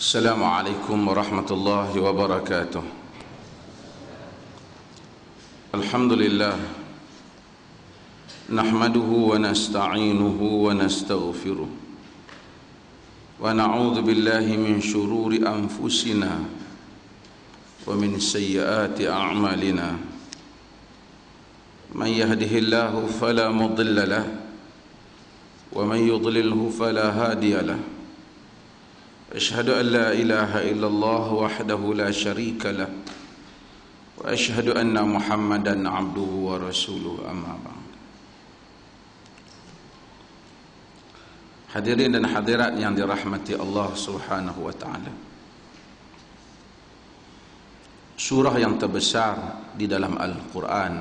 Assalamualaikum warahmatullahi wabarakatuh. Alhamdulillah, nahmaduhu wa nasta'inuhu wa nastaghfiruh wa na'udzu billahi min syururi anfusina wa min sayyiati a'malina. Man yahdihillahu fala mudilla lahu wa man yudlilhu fala hadiya lahu. Asyhadu an la ilaha illallah wahdahu la syarika lah wa asyhadu anna Muhammadan abduhu wa rasuluhu, amma ba'd. Hadirin dan hadirat yang dirahmati Allah Subhanahu wa taala. Surah yang terbesar di dalam Al-Quran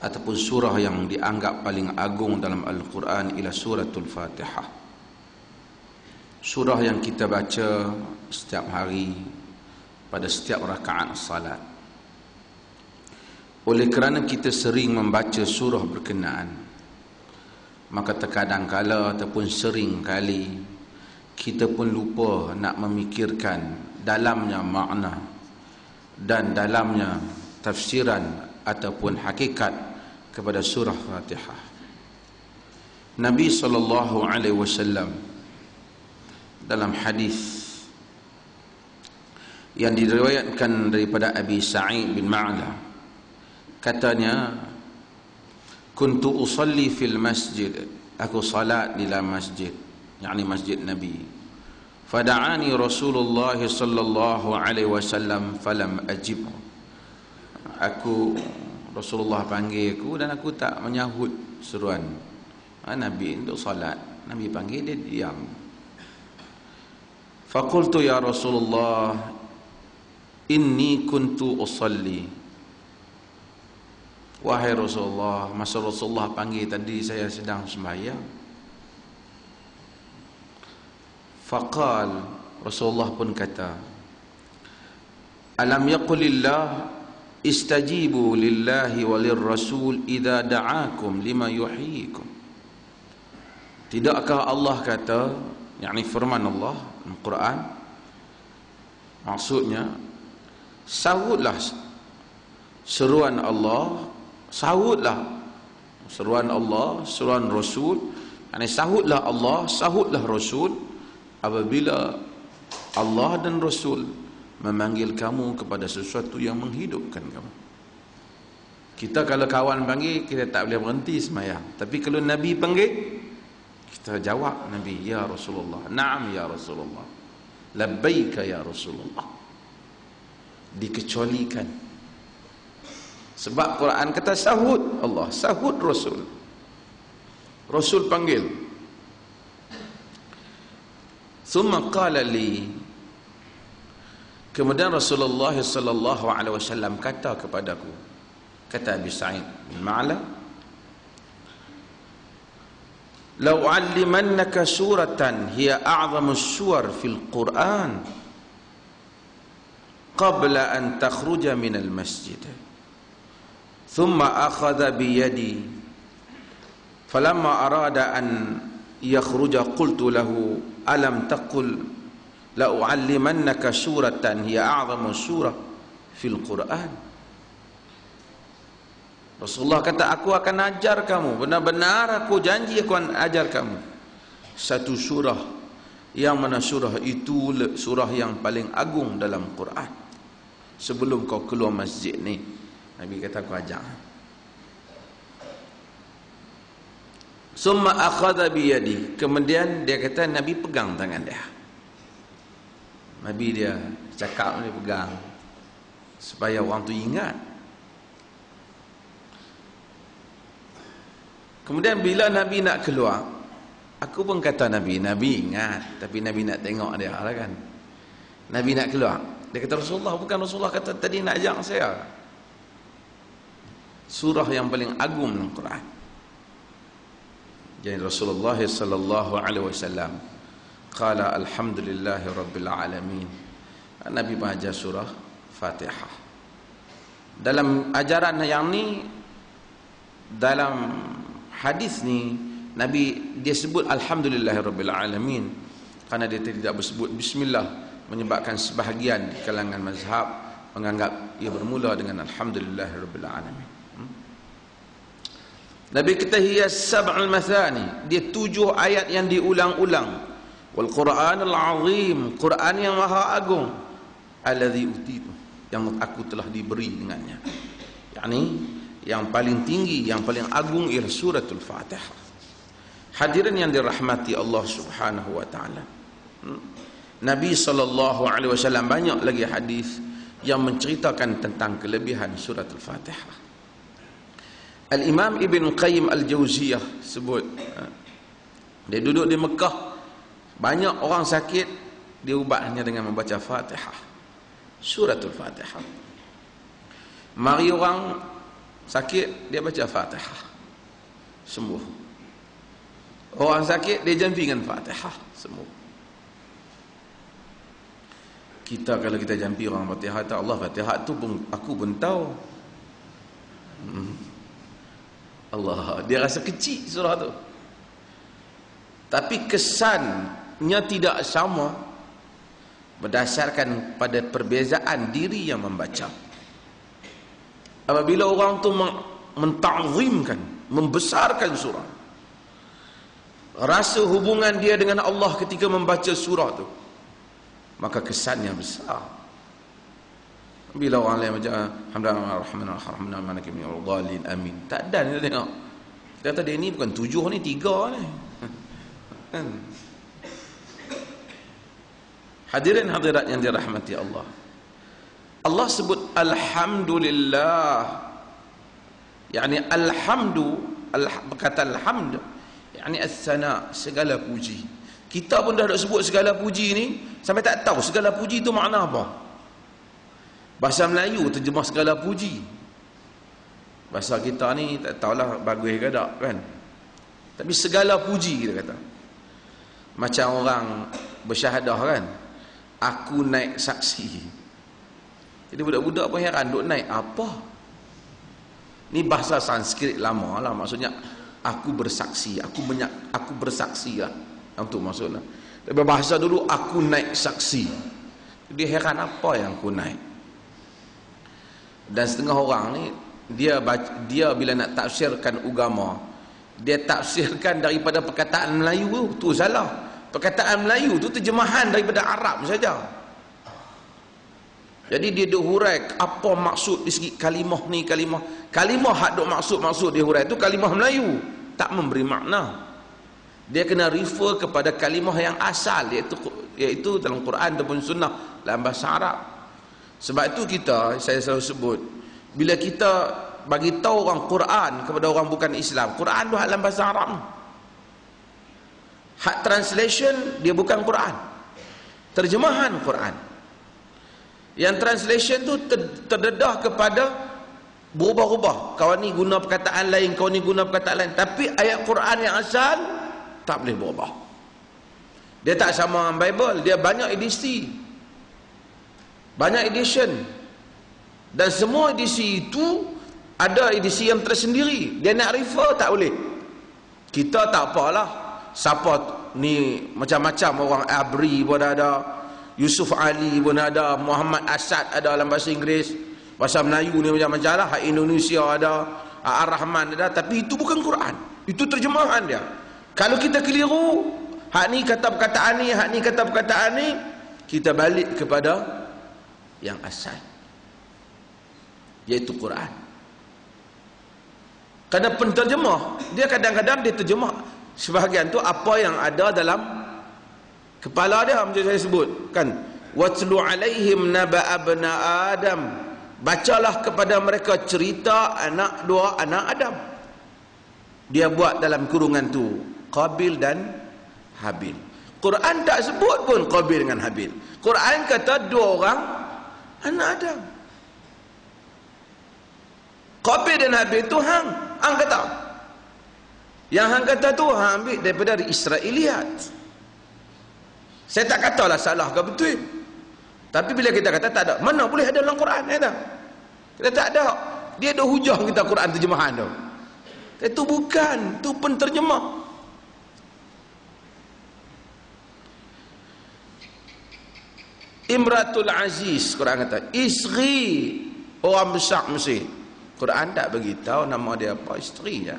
ataupun surah yang dianggap paling agung dalam Al-Quran ialah suratul Fatihah. Surah yang kita baca setiap hari pada setiap rakaat salat. Oleh kerana kita sering membaca surah berkenaan, maka terkadang kala ataupun sering kali kita pun lupa nak memikirkan dalamnya makna dan dalamnya tafsiran ataupun hakikat kepada surah Fatihah. Nabi SAW dalam hadis yang diriwayatkan daripada Abi Sa'id bin Ma'la, katanya, kuntu usalli fil masjid, aku salat di dalam masjid, yakni masjid Nabi. Fada'ani Rasulullah sallallahu alaihi wasallam falam ajib. Rasulullah panggil aku dan aku tak menyahut seruan Nabi untuk salat. Nabi panggil, dia diam. Faqultu ya Rasulullah inni kuntu usalli. Wahai Rasulullah, masa Rasulullah panggil tadi saya sedang sembahyang. Faqal, Rasulullah pun kata, alam yaqulillah istajibu lillahi walir rasul idza da'akum lima yuhyikum. Tidakkah Allah kata, yakni firman Allah Al-Quran, maksudnya sahutlah seruan Allah, sahutlah seruan Allah, seruan Rasul, yakni sahutlah Allah, sahutlah Rasul apabila Allah dan Rasul memanggil kamu kepada sesuatu yang menghidupkan kamu. Kita kalau kawan panggil, kita tak boleh berhenti sembahyang. Tapi kalau Nabi panggil, kita jawab Nabi, ya Rasulullah, na'am ya Rasulullah, labbaika ya Rasulullah. Dikecualikan. Sebab Quran kata sahut Allah, sahut Rasul. Rasul panggil. Thumma qala li, kemudian Rasulullah sallallahu alaihi wasallam kata kepadaku, kata Abi Sa'id bin Ma'la, "Lau 'allimannaka suratan hiya a'zamu as-suwar fil Qur'an qabla an takhruja min al-masjid." Thumma akhadha bi yadi. Falamma arada an yakhruja qultu lahu, "Alam taqul la u'allimannaka suratan hiya a'zamu as-surah fil Qur'an?" Rasulullah kata, aku akan ajar kamu, benar-benar aku janji aku akan ajar kamu satu surah, yang mana surah itu surah yang paling agung dalam Quran. Sebelum kau keluar masjid ni, Nabi kata aku ajar. Summa akhadha biyadi, kemudian dia kata Nabi pegang tangan dia. Nabi dia cakap, dia pegang supaya orang tu ingat. Kemudian bila Nabi nak keluar, aku pun kata Nabi ingat, tapi Nabi nak tengok dia lah kan. Nabi nak keluar, dia kata Rasulullah, bukan Rasulullah kata tadi nak ajak saya. Surah yang paling agung dalam Quran. Jadi Rasulullah sallallahu alaihi wasallam qala alhamdulillahi rabbil alamin. Nabi baca surah Fatihah. Dalam ajaran yang ni, dalam hadis ni, Nabi dia sebut alhamdulillahirabbil alamin Karena dia tidak bersebut bismillah, menyebabkan sebahagian di kalangan mazhab menganggap ia bermula dengan alhamdulillahirabbil alamin. Nabi kata hiya sab'ul mathani, dia 7 ayat yang diulang-ulang. Wal Qur'anul azim, Quran yang maha agung, alladzi utitu, yang aku telah diberi dengannya. Yani yang paling tinggi, yang paling agung ialah suratul Fatihah. Hadirin yang dirahmati Allah Subhanahu wa taala. Nabi SAW banyak lagi hadis yang menceritakan tentang kelebihan surat Al-Fatihah. Al-Imam Ibn Qayyim Al-Jauziyah sebut, dia duduk di Mekah, banyak orang sakit, dia ubat hanya dengan membaca Fatihah, suratul Fatihah. Mari orang sakit, dia baca Fatihah, sembuh. Orang sakit, dia jampingkan Fatihah, sembuh. Kita kalau kita jampi orang Fatihah, Allah Fatihah tu pun aku pun tahu. Allah, dia rasa kecil surah tu. Tapi kesannya tidak sama berdasarkan pada perbezaan diri yang membaca. Apabila orang tu menta'zimkan, membesarkan surah, rasa hubungan dia dengan Allah ketika membaca surah tu, maka kesannya besar. Bila orang lain macam alhamdulillah amin, tak ada dia tengok. Dia kata dia ni bukan 7 ni, 3 ni. Hadirin hadirat yang dirahmati Allah, Allah sebut alhamdulillah, yakni kata alhamd, yakni as-sana, segala puji. Kita pun dah sebut segala puji ni sampai tak tahu segala puji tu makna apa. Bahasa Melayu terjemah segala puji. Bahasa kita ni tak tahulah bagus ke tak kan. Tapi segala puji kita kata. Macam orang bersyahadah kan, aku naik saksi. Jadi budak-budak pun heran, duk naik apa? Ni bahasa Sanskrit lama lah, maksudnya aku bersaksi, aku bersaksi lah. Itu maksudnya. Tapi bahasa dulu aku naik saksi. Dia heran apa yang aku naik. Dan setengah orang ni dia bila nak tafsirkan agama, dia tafsirkan daripada perkataan Melayu tu salah. Perkataan Melayu tu terjemahan daripada Arab saja. Jadi dia duk hurai apa maksud di segi kalimah ni, kalimah hak duk maksud dia hurai tu kalimah Melayu, tak memberi makna. Dia kena refer kepada kalimah yang asal, iaitu dalam Quran ataupun sunnah dalam bahasa Arab. Sebab itu saya selalu sebut, bila kita bagi tahu orang Quran kepada orang bukan Islam, Quran tu dalam bahasa Arab. Hak translation dia bukan Quran, terjemahan Quran. Yang translation tu terdedah kepada berubah-ubah. Kawan ni guna perkataan lain, kawan ni guna perkataan lain. Tapi ayat Quran yang asal tak boleh berubah. Dia tak sama dengan Bible, dia banyak edisi, banyak edition. Dan semua edisi itu ada edisi yang tersendiri. Dia nak refer tak boleh. Kita tak apalah. Siapa ni macam-macam orang, Abri pun ada, Yusuf Ali pun ada, Muhammad Asad ada dalam bahasa Inggeris, bahasa Melayu ni macam-macam lah, hak Indonesia ada, Ar-Rahman ada. Tapi itu bukan Quran, itu terjemahan dia. Kalau kita keliru, hak ni kata perkataan ni, hak ni kata perkataan ni, kita balik kepada yang asal, iaitu Quran. Kerana penterjemah dia kadang-kadang dia terjemah sebahagian tu apa yang ada dalam kepala dia, macam saya sebut kan, watlu alaihim naba abna adam, bacalah kepada mereka cerita dua anak Adam. Dia buat dalam kurungan tu Qabil dan Habil. Quran tak sebut pun Qabil dengan Habil. Quran kata 2 orang anak Adam. Qabil dan Habil tu hang kata. Yang hang kata tu hang ambil daripada Israiliyat. Saya tak katalah salah ke betul. Tapi bila kita kata tak ada, mana boleh ada dalam Quran, kata. Kita tak ada. Dia ada hujah kita Quran terjemahan tu. Itu bukan, itu penterjemah. Imratul Aziz, Quran kata isteri orang besar Mesir. Quran tak beritahu nama dia apa, isteri je.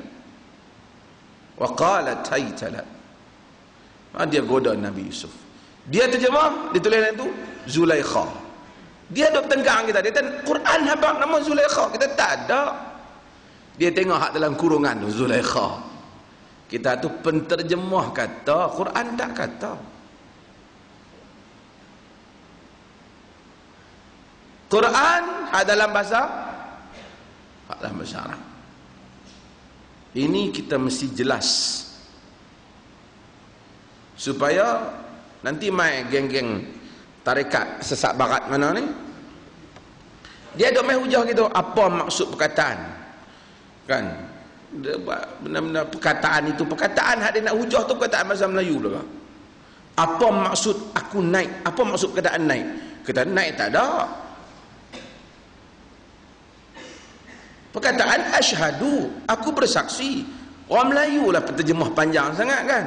Wa qalat haytala, dia goda Nabi Yusuf. Dia terjemah, ditulis itu Zulaikha. Dia duk tenggang kita, dia kata Quran habaq nama Zulaikha, kita tak ada. Dia tengok hak dalam kurungan tu Zulaikha. Kita tu penterjemah kata, Quran tak kata. Quran hak dalam bahasa Arab. Ini kita mesti jelas supaya nanti mai geng-geng tarekat sesat barat mana ni, dia duk mai hujah gitu apa maksud perkataan, kan? Benar-benar perkataan itu, perkataan hak dia nak hujah tu perkataan bahasa Melayu lah. Apa maksud aku naik? Apa maksud perkataan naik? Kata naik tak ada. Perkataan asyhadu, aku bersaksi. Orang Melayu lah penterjemah panjang sangat kan.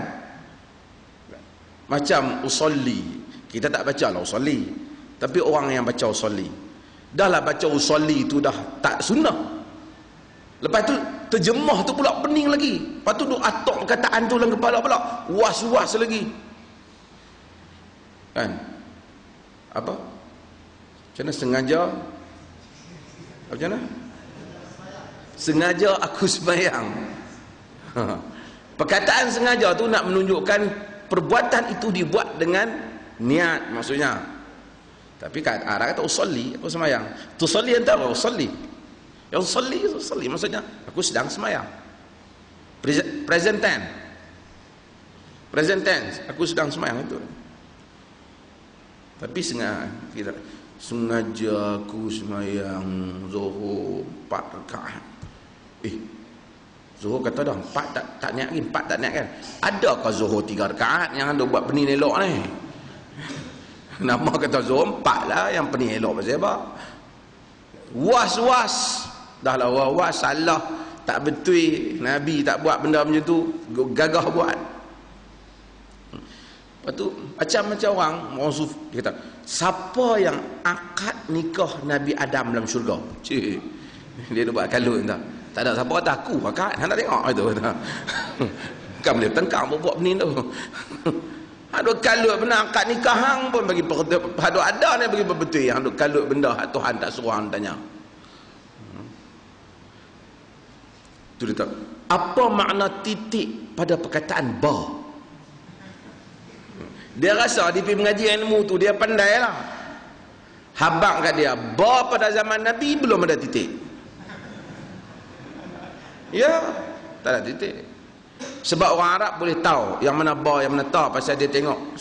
Macam usolli, kita tak baca lah usolli, tapi orang yang baca usolli, dah lah baca usolli tu dah tak sunnah. Lepas tu terjemah tu pula pening lagi. Lepas tu duk atok perkataan tu dalam kepala pula, was-was lagi. Kan? Apa? Macam mana sengaja? Macam mana? Sengaja aku sembahyang. Perkataan sengaja tu nak menunjukkan perbuatan itu dibuat dengan niat maksudnya. Tapi kat Arab kata usolli, aku sembahyang. Tusolli anta apa? Usolli. Ya usolli maksudnya aku sedang sembahyang. Present tense, aku sedang sembahyang itu. Tapi sengaja aku sembahyang Zuhur 4 rakaat. Zuhur kata dah 4 tak niat lagi, 4 tak niat kan. Adakah Zuhur 3 rakaat yang anda buat pening elok ni? Nama kata Zuhur 4 lah, yang pening elok pasal apa? Was-was. Dah lah was salah, tak betul. Nabi tak buat benda macam tu, gagah buat. Lepas tu macam-macam orang sufi dia kata, siapa yang akad nikah Nabi Adam dalam syurga? Cik, dia buat kalut entah. Tak ada siapa kata aku akad, hang tak tengok itu. Kan boleh tengkang buat benih tu. Ada kalut benar akad nikah hang pun bagi ada ni bagi betul yang ada kalut benda Tuhan tak suruh hang tanya. Tu dia tak. Apa makna titik pada perkataan ba? Dia rasa dia pergi mengaji ilmu tu dia pandai lah. Habaq kat dia, ba pada zaman Nabi belum ada titik. Ya, tak ada titik. Sebab orang Arab boleh tahu yang mana ba, yang mana ta, pasal dia tengok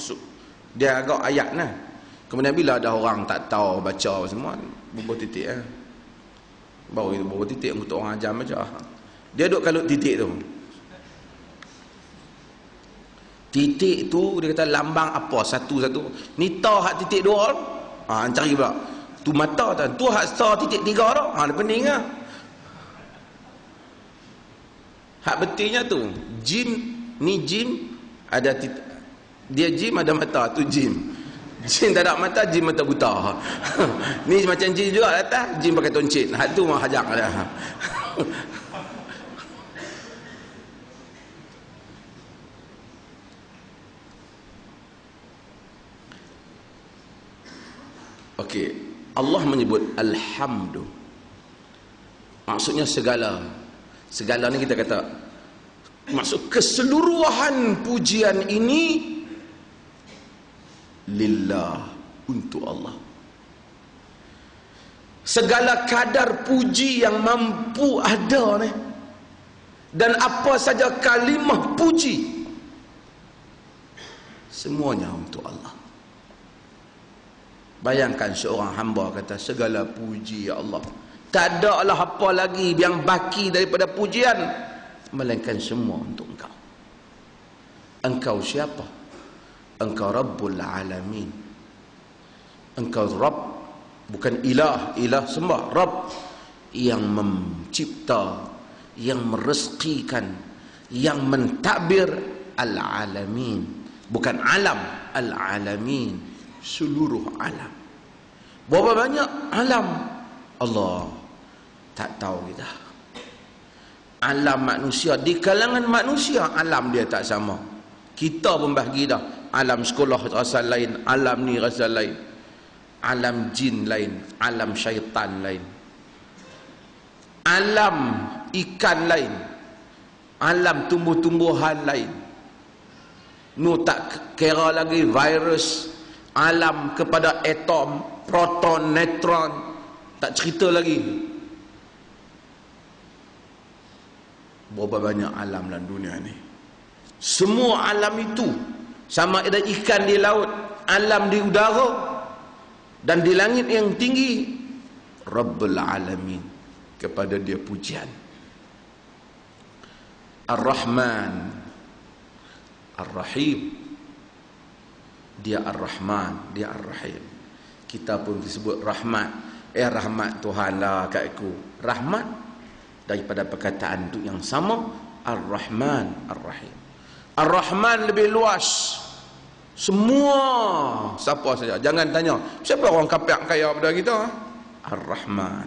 dia agak ayat nah. Kemudian bila ada orang tak tahu baca semua, bubuh titik baru itu bubuh titik untuk orang ajar baca. Dia duk kalut titik tu. Titik tu dia kata lambang apa? Satu-satu. Ni ta hak titik 2 tu. Cari pula. Tu mata tu. Tu hak ta titik 3 tu. Dia pening lah. Hak betulnya tu. Jim. Ni jim. Ada titik. Dia jim ada mata. Tu jim. Jin tak ada mata. Jim mata buta. Ni macam jin juga atas. Jim pakai toncit. Hak tu mah hajak ada. Okey, Allah menyebut alhamdu. Maksudnya segala ni kita kata maksud keseluruhan pujian ini lillah, untuk Allah. Segala kadar puji yang mampu ada ni, dan apa saja kalimah puji, semuanya untuk Allah. Bayangkan seorang hamba kata segala puji ya Allah, tak ada lah apa lagi yang baki daripada pujian melainkan semua untuk engkau. Engkau siapa? Engkau Rabbul Alamin. Engkau Rabb, bukan ilah. Ilah sembah. Rabb yang mencipta, yang merezekikan, yang mentadbir. Al-Alamin, bukan alam. Al-Alamin, seluruh alam. Berapa banyak alam Allah tak tahu kita. Alam manusia, di kalangan manusia alam dia tak sama. Kita pun bahagi dah. Alam sekolah rasa lain, alam ni rasa lain, alam jin lain, alam syaitan lain, alam ikan lain, alam tumbuh-tumbuhan lain. Nu tak kira lagi virus, alam kepada atom, proton, neutron, tak cerita lagi. Berapa banyak alam dalam dunia ni. Semua alam itu, sama ada ikan di laut, alam di udara, dan di langit yang tinggi, Rabbul Alamin, kepada dia pujian. Ar-Rahman, Ar-Rahim. Dia Ar-Rahman, dia Ar-Rahim. Kita pun disebut rahmat. Rahmat Tuhan lah kat aku. Rahmat daripada perkataan itu yang sama, Ar-Rahman, Ar-Rahim. Ar-Rahman lebih luas. Semua siapa saja. Jangan tanya siapa orang kapiak kaya pada kita. Ar-Rahman.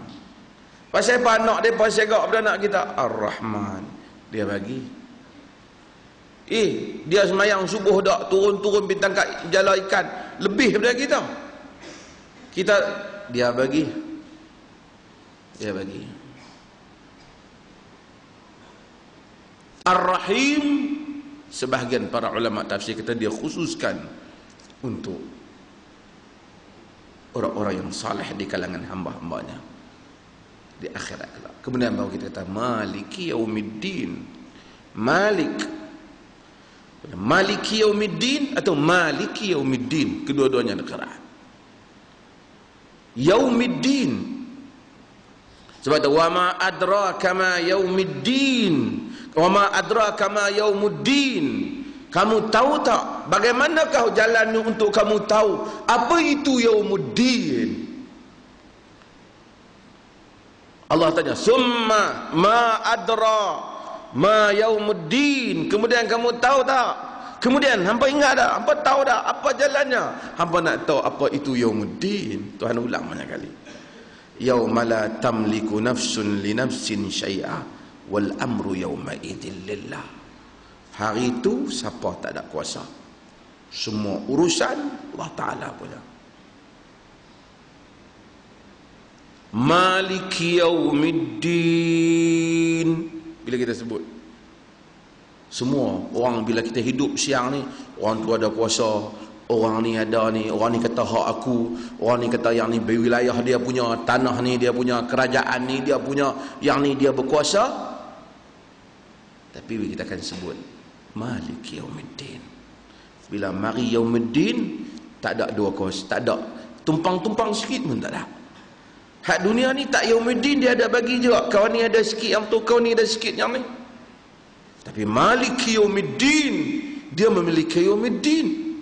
Pasal apa anak dia pasal segak pada anak kita? Ar-Rahman. Dia bagi. Dia semayang subuh dak, turun-turun bintang kat jala ikan lebih daripada kita. Dia bagi. Dia bagi. Ar-Rahim, sebahagian para ulama tafsir kata dia khususkan untuk orang-orang yang saleh di kalangan hamba-hambanya di akhirat kelak. Kemudian baru kita kata Maliki Yaumiddin. Maliki Yaumiddin atau Maliki Yaumiddin, kedua-duanya Al-Quran. Yaumiddin, sebab itu wa ma adraka ma yaumiddin, wa ma adraka ma yaumuddin. Kamu tahu tak bagaimanakah jalannya untuk kamu tahu apa itu yaumuddin? Allah tanya, summa ma adra ma yaumuddin. Kemudian kamu tahu tak? Kemudian hampa ingat tak? Hampa tahu tak apa jalannya? Hampa nak tahu apa itu yaumuddin. Tuhan ulang banyak kali. Yauma la tamliku nafsun li nafsin syai'a wal amru yauma idzin lillah. Hari itu siapa tak ada kuasa? Semua urusan Allah Ta'ala punya. Maliki Yaumiddin. Bila kita sebut, semua orang bila kita hidup siang ni, orang tu ada kuasa, orang ni ada ni, orang ni kata hak aku, orang ni kata yang ni wilayah dia punya, tanah ni dia punya, kerajaan ni dia punya, yang ni dia berkuasa. Tapi kita akan sebut Maliki Yaumiddin. Bila mari Yaumiddin, tak ada dua kuasa, tak ada tumpang-tumpang sikit pun tak ada. Hak dunia ni tak Yaumiddin, dia ada bagi juga. Kau ni ada sikit yang tu, kau ni ada sikit yang ni. Tapi Maliki Yaumiddin, dia memiliki Yaumiddin.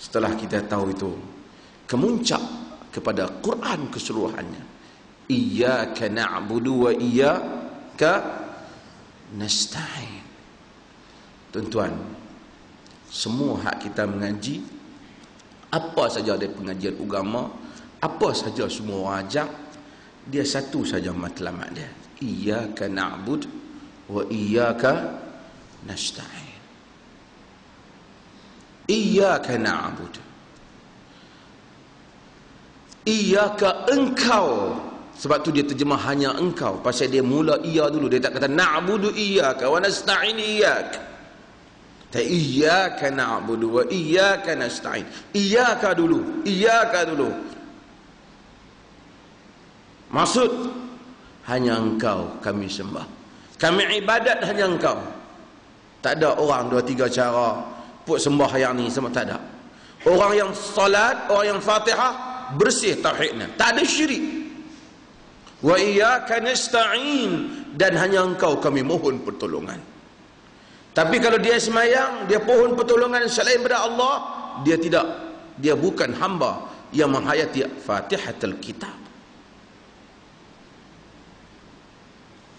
Setelah kita tahu itu, kemuncak kepada Quran keseluruhannya. Iyyaka na'budu wa iyyaka nasta'in. Tuan-tuan, semua hak kita mengaji, apa saja dari pengajian agama, apa saja semua orang ajak, dia satu saja matlamat dia. Iyyaka na'bud wa iyyaka nasta'in. Iyyaka na'bud, iyyaka engkau. Sebab tu dia terjemah hanya engkau. Pasal dia mula iya dulu. Dia tak kata na'budu iyyaka wa nasta'in iyyaka. Iyyaka na'budu wa iyyaka nasta'in. Iyyaka dulu, iyyaka dulu. Maksud, hanya engkau kami sembah, kami ibadat hanya engkau. Tak ada orang dua tiga cara put sembah yang ni sama, tak ada. Orang yang salat, orang yang Fatihah bersih tauhidnya, tak ada syirik. Wa iyyaka nasta'in, dan hanya engkau kami mohon pertolongan. Tapi kalau dia semayang, dia pohon pertolongan selain daripada Allah, dia tidak, dia bukan hamba yang menghayati Fatihatul Kitab.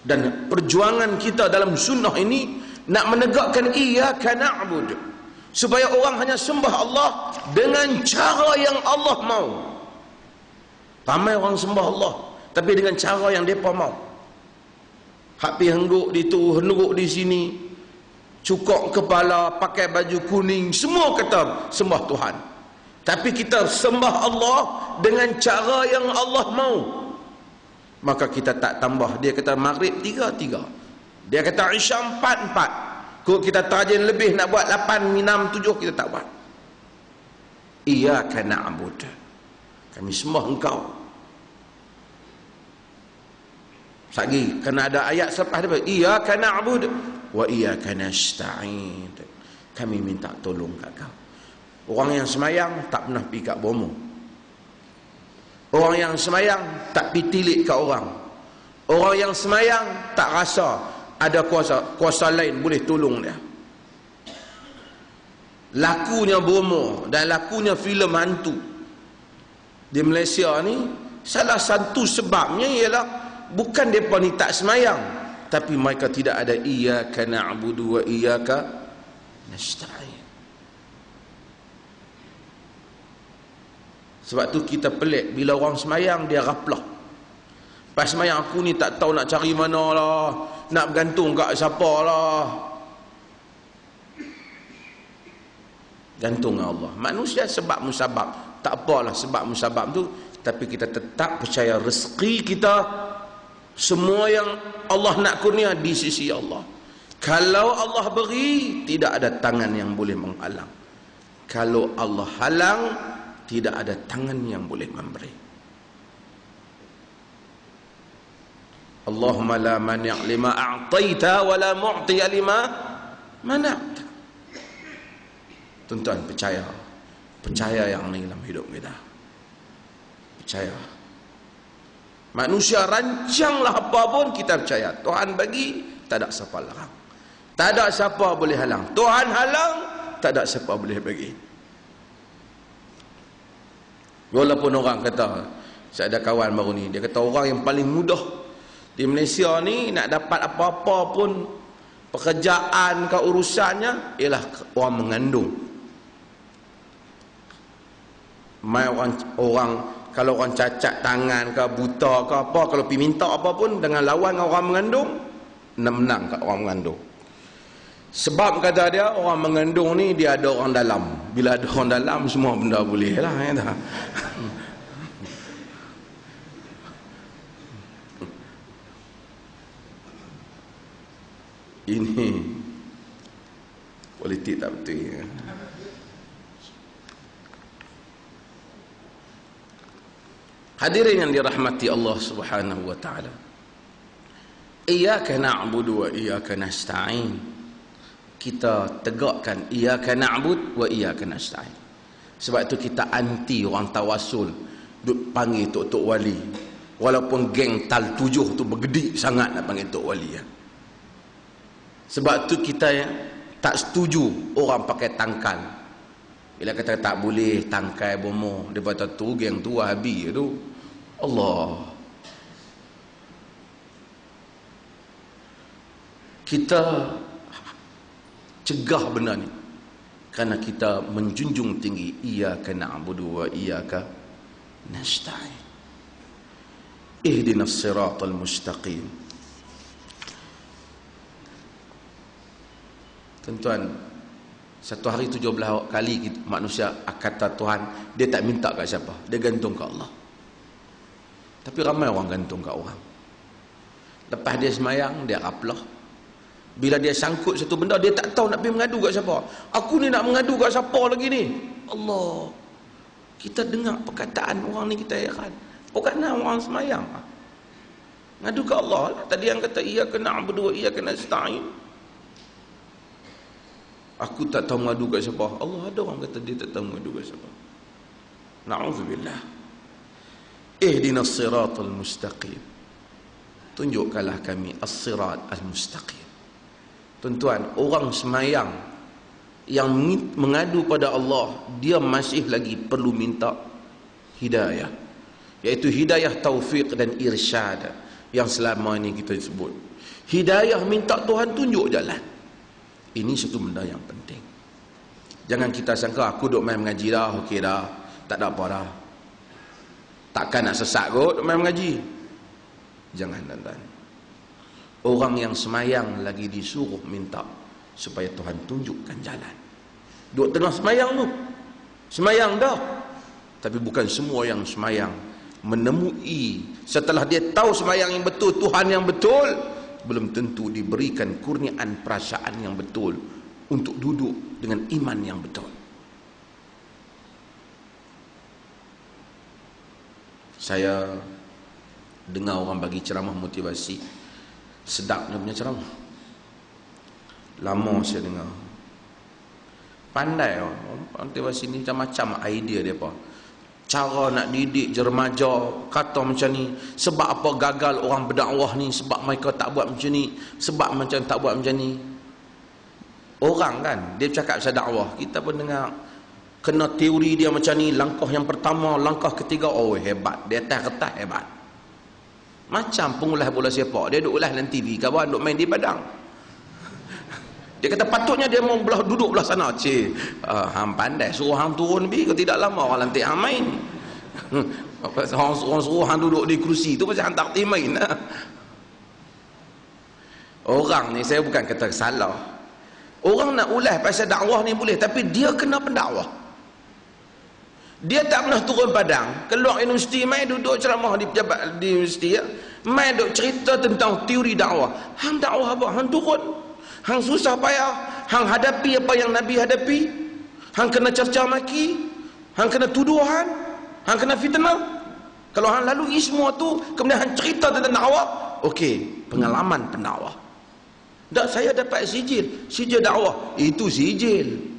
Dan perjuangan kita dalam sunnah ini nak menegakkan iyyaka na'bud. supaya orang hanya sembah Allah dengan cara yang Allah mau. Ramai orang sembah Allah tapi dengan cara yang mereka mau. Hak pi hengguk di tu, hengguk di sini, cukok kepala, pakai baju kuning, semua kata sembah Tuhan. Tapi kita sembah Allah dengan cara yang Allah mau, maka kita tak tambah. Dia kata maghrib 3, dia kata isya 4. Kalau kita tajin lebih nak buat 8, 6, 7, kita tak buat. Iyyaka na'bud, kami sembah engkau. Lagi kena ada ayat selepas dia, iyyaka na'bud wa iyyaka nasta'in, kami minta tolong kat kau. Orang yang semayang tak pernah pergi kat bomo. Orang yang semayang tak pergi tilik kat orang. Orang yang semayang tak rasa ada kuasa lain boleh tolong dia. Lakunya bomo dan lakunya filem hantu di Malaysia ni, salah satu sebabnya ialah bukan mereka ni tak semayang, tapi mereka tidak ada iyyaka na'budu wa iyyaka nasta'in. Sebab tu kita pelik bila orang semayang dia raplah. Pas semayang aku ni tak tahu nak cari mana lah, nak bergantung kat siapa lah. Gantung Allah. Manusia sebab musabab, tak apalah sebab musabab tu, tapi kita tetap percaya rezeki kita, semua yang Allah nak kurnia di sisi Allah. Kalau Allah beri, tidak ada tangan yang boleh menghalang. Kalau Allah halang, tidak ada tangan yang boleh memberi. Allahumma la mani' lima a'taita wa la mu'tiya lima mana'ta. Tuan-tuan, percaya yang ni dalam hidup kita. Percaya. Manusia rancanglah apa pun kita percaya. Tuhan bagi, tak ada siapa larang. Tak ada siapa boleh halang. Tuhan halang, tak ada siapa boleh bagi. Walaupun orang kata, saya ada kawan baru ni, dia kata orang yang paling mudah di Malaysia ni nak dapat apa-apa pun pekerjaan ke urusannya ialah orang mengandung. Mai orang kalau orang cacat tangan ke, buta ke apa, kalau pergi minta apa pun dengan lawan orang mengandung, menang kat orang mengandung. Sebab kata dia, orang mengandung ni dia ada orang dalam. Bila ada orang dalam, semua benda boleh lah, ya tak? Ini politik tak betul, ya? Hadirin yang dirahmati Allah Subhanahu wa taala. Iyyaka na'budu wa iyyaka nasta'in. Kita tegakkan iyyaka na'bud wa iyyaka nasta'in. Sebab itu kita anti orang tawasul duk panggil tok-tok wali. Walaupun geng tal 7 tu bergedik sangat nak panggil tok wali, ya. Sebab tu kita tak setuju orang pakai tangkal. Bila kata tak boleh tangkai bomo, dia kata tu geng tu Wahabi tu. Allah. Kita cegah benda ni kerana kita menjunjung tinggi iyyaka na'budu wa iyyaka nasta'in. Ihdinas siratal mustaqim. Tuan-tuan, satu hari 17 kali manusia kata Tuhan, dia tak minta kat siapa, dia gantung kat Allah. Tapi ramai orang gantung kat orang. Lepas dia semayang, dia raplah. Bila dia sangkut satu benda, dia tak tahu nak pergi mengadu kat siapa. Aku ni nak mengadu kat siapa lagi ni? Allah. Kita dengar perkataan orang ni, kita heran. Bukanlah orang semayang. Ngadu kat Allah lah. Tadi yang kata iyyaka na'budu wa iyyaka nasta'in. Aku tak tahu mengadu kat siapa. Allah ada orang kata dia tak tahu mengadu kat siapa. Na'udzubillah. Ihdinas siratal mustaqim. Tunjukkanlah kami as-sirat al-mustaqim. Tuan-tuan, orang semayang yang mengadu pada Allah, dia masih lagi perlu minta hidayah, iaitu hidayah taufik dan irsyad yang selama ini kita sebut. Hidayah minta Tuhan tunjuk jalan. Ini satu benda yang penting. Jangan kita sangka aku duk main mengaji dah, okey dah, tak ada apa dah. Takkan nak sesat kot duk main mengaji. Jangan, tuan-tuan. Orang yang semayang lagi disuruh minta supaya Tuhan tunjukkan jalan. Duk tengah semayang tu, semayang dah, tapi bukan semua yang semayang menemui, setelah dia tahu semayang yang betul, Tuhan yang betul, belum tentu diberikan kurniaan perasaan yang betul untuk duduk dengan iman yang betul. Saya dengar orang bagi ceramah motivasi, sedapnya punya ceramah. Lama saya dengar. Pandai orang motivasi ni, macam-macam idea dia apa. Cara nak didik remaja kata macam ni, sebab apa gagal orang berdakwah ni, sebab mereka tak buat macam ni, sebab macam tak buat macam ni. Orang kan dia cakap pasal dakwah, kita pun dengar kena teori dia macam ni, langkah yang pertama, langkah ketiga, oh hebat, dia atas kertas hebat. Macam pengulas bola sepak, dia duk ulas dalam TV, kawan duk main di padang. Dia kata patutnya dia mau duduk belah sana. Hang pandai, suruh hang turun lebih, kalau tidak lama orang lantik hang main. Orang suruh hang duduk di kerusi tu pasal hang tak kerti main. Orang ni, saya bukan kata salah, orang nak ulas pasal dakwah ni boleh, tapi dia kena pendakwah. Dia tak pernah turun padang, keluar universiti, main duduk ceramah di pejabat di universiti, main duduk cerita tentang teori dakwah. Hang dakwah apa? Hang turun, hang susah payah, hang hadapi apa yang Nabi hadapi, hang kena cerca maki, hang kena tuduhan, hang kena fitnah. Kalau hang lalui semua tu, kemudian hang cerita tentang dakwah, okey, pengalaman pendakwah. Tak, saya dapat sijil dakwah, itu sijil.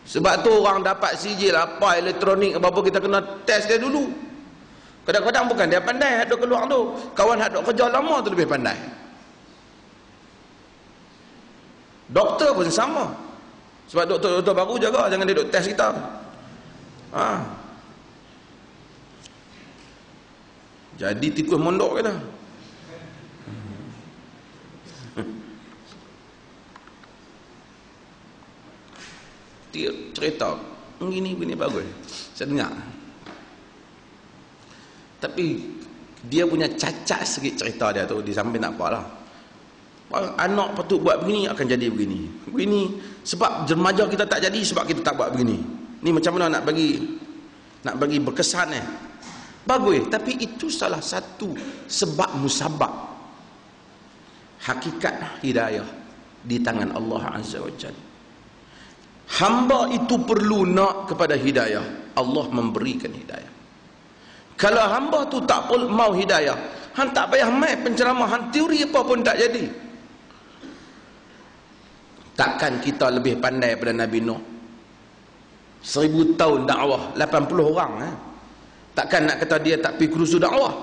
Sebab tu orang dapat sijil apa elektronik apa-apa, kita kena test dia dulu. Kadang-kadang bukan dia pandai, hak duk keluar tu, kawan hak duk kerja lama tu lebih pandai. Doktor pun sama. Sebab doktor baru jaga, jangan dia duk test kita. Jadi tikus mondok kita. Cerita begini bagus, saya dengar, tapi dia punya cacat sikit cerita dia tu, di samping tak apalah. Anak patut buat begini, akan jadi begini, sebab remaja kita tak jadi sebab kita tak buat begini. Ni macam mana nak bagi berkesan bagus, tapi itu salah satu sebab musabab. Hakikat hidayah di tangan Allah Azza wa Jalla. Hamba itu perlu nak kepada hidayah, Allah memberikan hidayah. Kalau hamba tu tak mau hidayah, hang tak payah main penceramah, hang teori apa pun tak jadi. Takkan kita lebih pandai daripada Nabi Nuh? 1000 tahun dakwah, 80 orang. Takkan nak kata dia tak pergi kursus dakwah?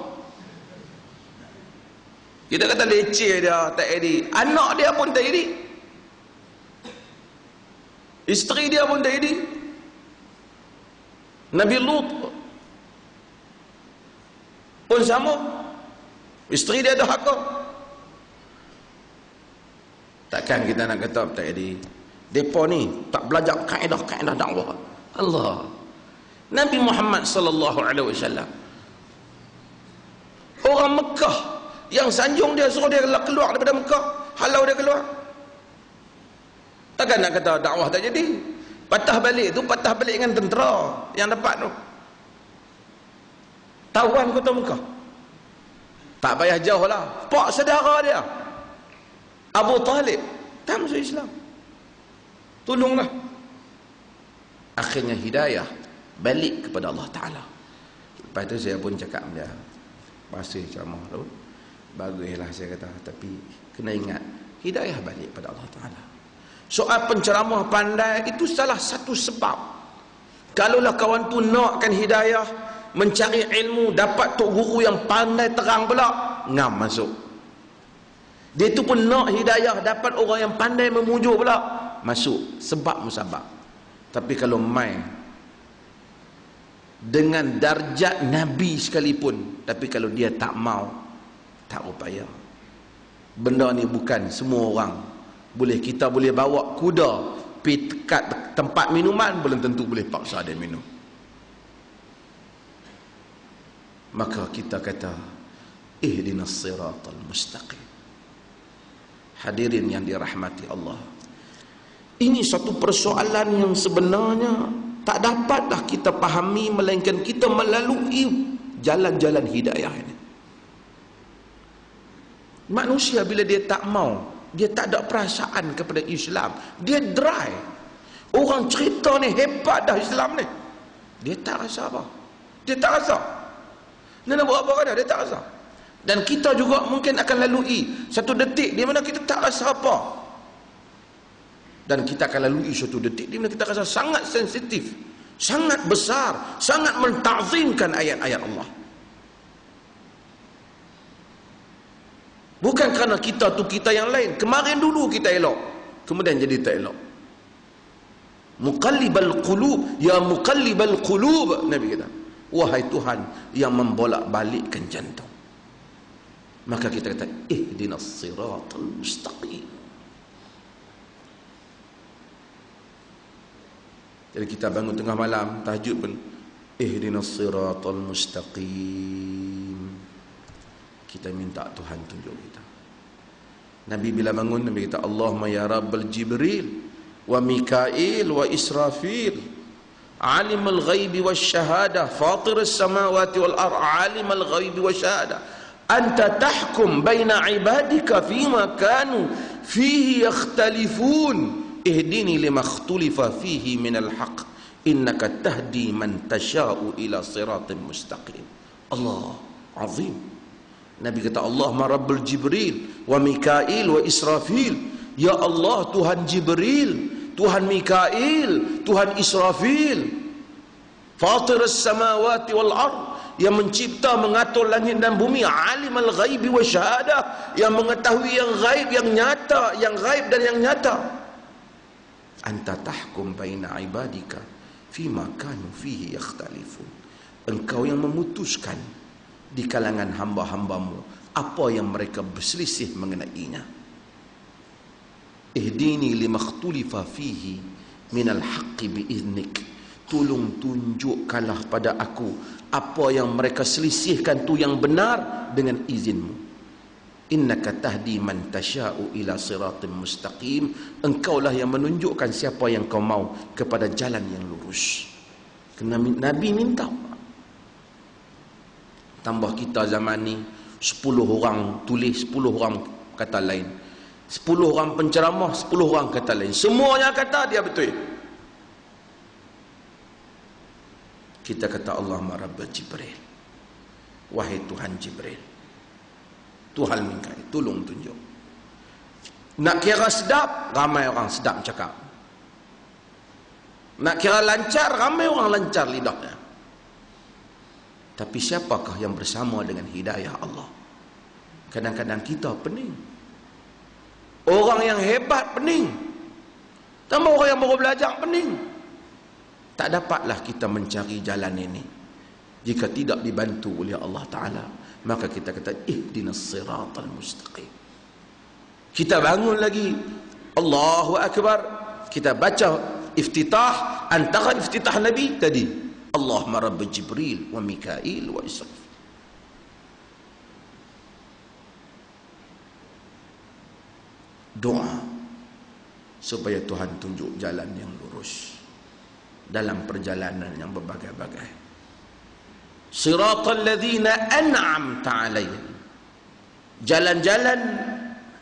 Kita kata leceh dia, tak jadi. Anak dia pun tak jadi. Isteri dia pun tak jadi. Nabi Lut pun sama, isteri dia durhaka. Takkan kita nak kata tak jadi. Depa ni tak belajar kaedah dakwah. Allah. Nabi Muhammad sallallahu alaihi wasallam, orang Mekah yang sanjung dia, suruh dia keluar daripada Mekah, halau dia keluar. Takkan nak kata dakwah tak jadi. Patah balik dengan tentera yang dapat tu. Tawan kota Mekah. Tak payah jauh lah, pak saudara dia Abu Talib tak masuk Islam, tolonglah. Akhirnya hidayah balik kepada Allah Ta'ala. Lepas tu saya pun cakap dia, pasal ceramah tu baguslah saya kata, tapi kena ingat hidayah balik pada Allah Ta'ala. Soal penceramah pandai itu salah satu sebab. Kalaulah kawan tu nakkan hidayah, mencari ilmu, dapat tok guru yang pandai terang pula, ngam masuk. Dia tu pun nak hidayah, dapat orang yang pandai memujuk pula, masuk. Sebab musabab. Tapi kalau main dengan darjat Nabi sekalipun, tapi kalau dia tak mau, tak upaya. Benda ni bukan semua orang boleh. Kita boleh bawa kuda pi dekat tempat minuman belum tentu boleh paksa dia minum. Maka kita kata ihdinas siratal mustaqim. Hadirin yang dirahmati Allah, ini satu persoalan yang sebenarnya tak dapatlah kita fahami melainkan kita melalui jalan-jalan hidayah ini. Manusia bila dia tak mau, dia tak ada perasaan kepada Islam, dia dry. Orang cerita ni hebat dah Islam ni, dia tak rasa apa. Dia tak rasa. Dia nak buat apa dah, dia tak rasa. Dan kita juga mungkin akan lalui satu detik di mana kita tak rasa apa. Dan kita akan lalui satu detik di mana kita rasa sangat sensitif, sangat besar, sangat mentazimkan ayat-ayat Allah. Bukan kerana kita tu kita yang lain. Kemarin dulu kita elok, kemudian jadi tak elok. Muqallibal qulub, ya muqallibal qulub, Nabi kata, wahai Tuhan yang membolak-balikkan jantung. Maka kita kata ihdinas siratal mustaqim. Jadi kita bangun tengah malam tahajud pun ihdinas siratal mustaqim. Kita minta Tuhan tunjuk kita. Nabi bila bangun, Nabi kata Allahumma ya Rabbal Jibril wa Mikail wa Israfil alimul ghaibi wasyahada fatirus samawati wal ard alimul ghaibi wasyahada anta tahkum baina ibadika fima kanu fihi yakhtalifun ihdini lima ikhtulifa fihi minal haqq innaka tahdi man tasha'u ila siratin mustaqim. Allah azim. Nabi kata Allahumma Rabbul Jibril wa Mikail wa Israfil. Ya Allah, Tuhan Jibril, Tuhan Mikail, Tuhan Israfil, Fatirus samawati wal ard, yang mencipta mengatur langit dan bumi, alimul ghaibi wa syahadah, yang mengetahui yang ghaib, yang nyata, yang ghaib dan yang nyata. Anta tahkum baina ibadika fima kanu fihi yakhtalifun. Engkau yang memutuskan di kalangan hamba-hambamu apa yang mereka berselisih mengenainya. Ihdini limakhtulifa fihi minal haqqi biiznik. Tolong tunjukkanlah pada aku apa yang mereka selisihkan tu yang benar dengan izinmu. Innaka tahdi man tasha'u ila siratim mustaqim. Engkaulah yang menunjukkan siapa yang kau mau kepada jalan yang lurus. Kena Nabi minta. Tambah kita zaman ni 10 orang tulis, 10 orang kata lain, 10 orang penceramah, 10 orang kata lain, semuanya kata dia betul. Kita kata Allahumma Rabbal Jibril, wahai Tuhan Jibril, Tuhan Mikail, tolong tunjuk. Nak kira sedap, ramai orang sedap cakap. Nak kira lancar, ramai orang lancar lidahnya. Tapi siapakah yang bersama dengan hidayah Allah? Kadang-kadang kita pening. Orang yang hebat pening. Tambah orang yang baru belajar pening. Tak dapatlah kita mencari jalan ini jika tidak dibantu oleh Allah Ta'ala. Maka kita kata ihdinas siratal mustaqim. Kita bangun lagi, Allahu Akbar, kita baca iftitah, antara iftitah Nabi tadi Allahumma Rabb Jibril wa Mikail wa Israfil. Doa supaya Tuhan tunjuk jalan yang lurus dalam perjalanan yang berbagai-bagai. Siratal ladzina an'amta alaihim. Jalan-jalan,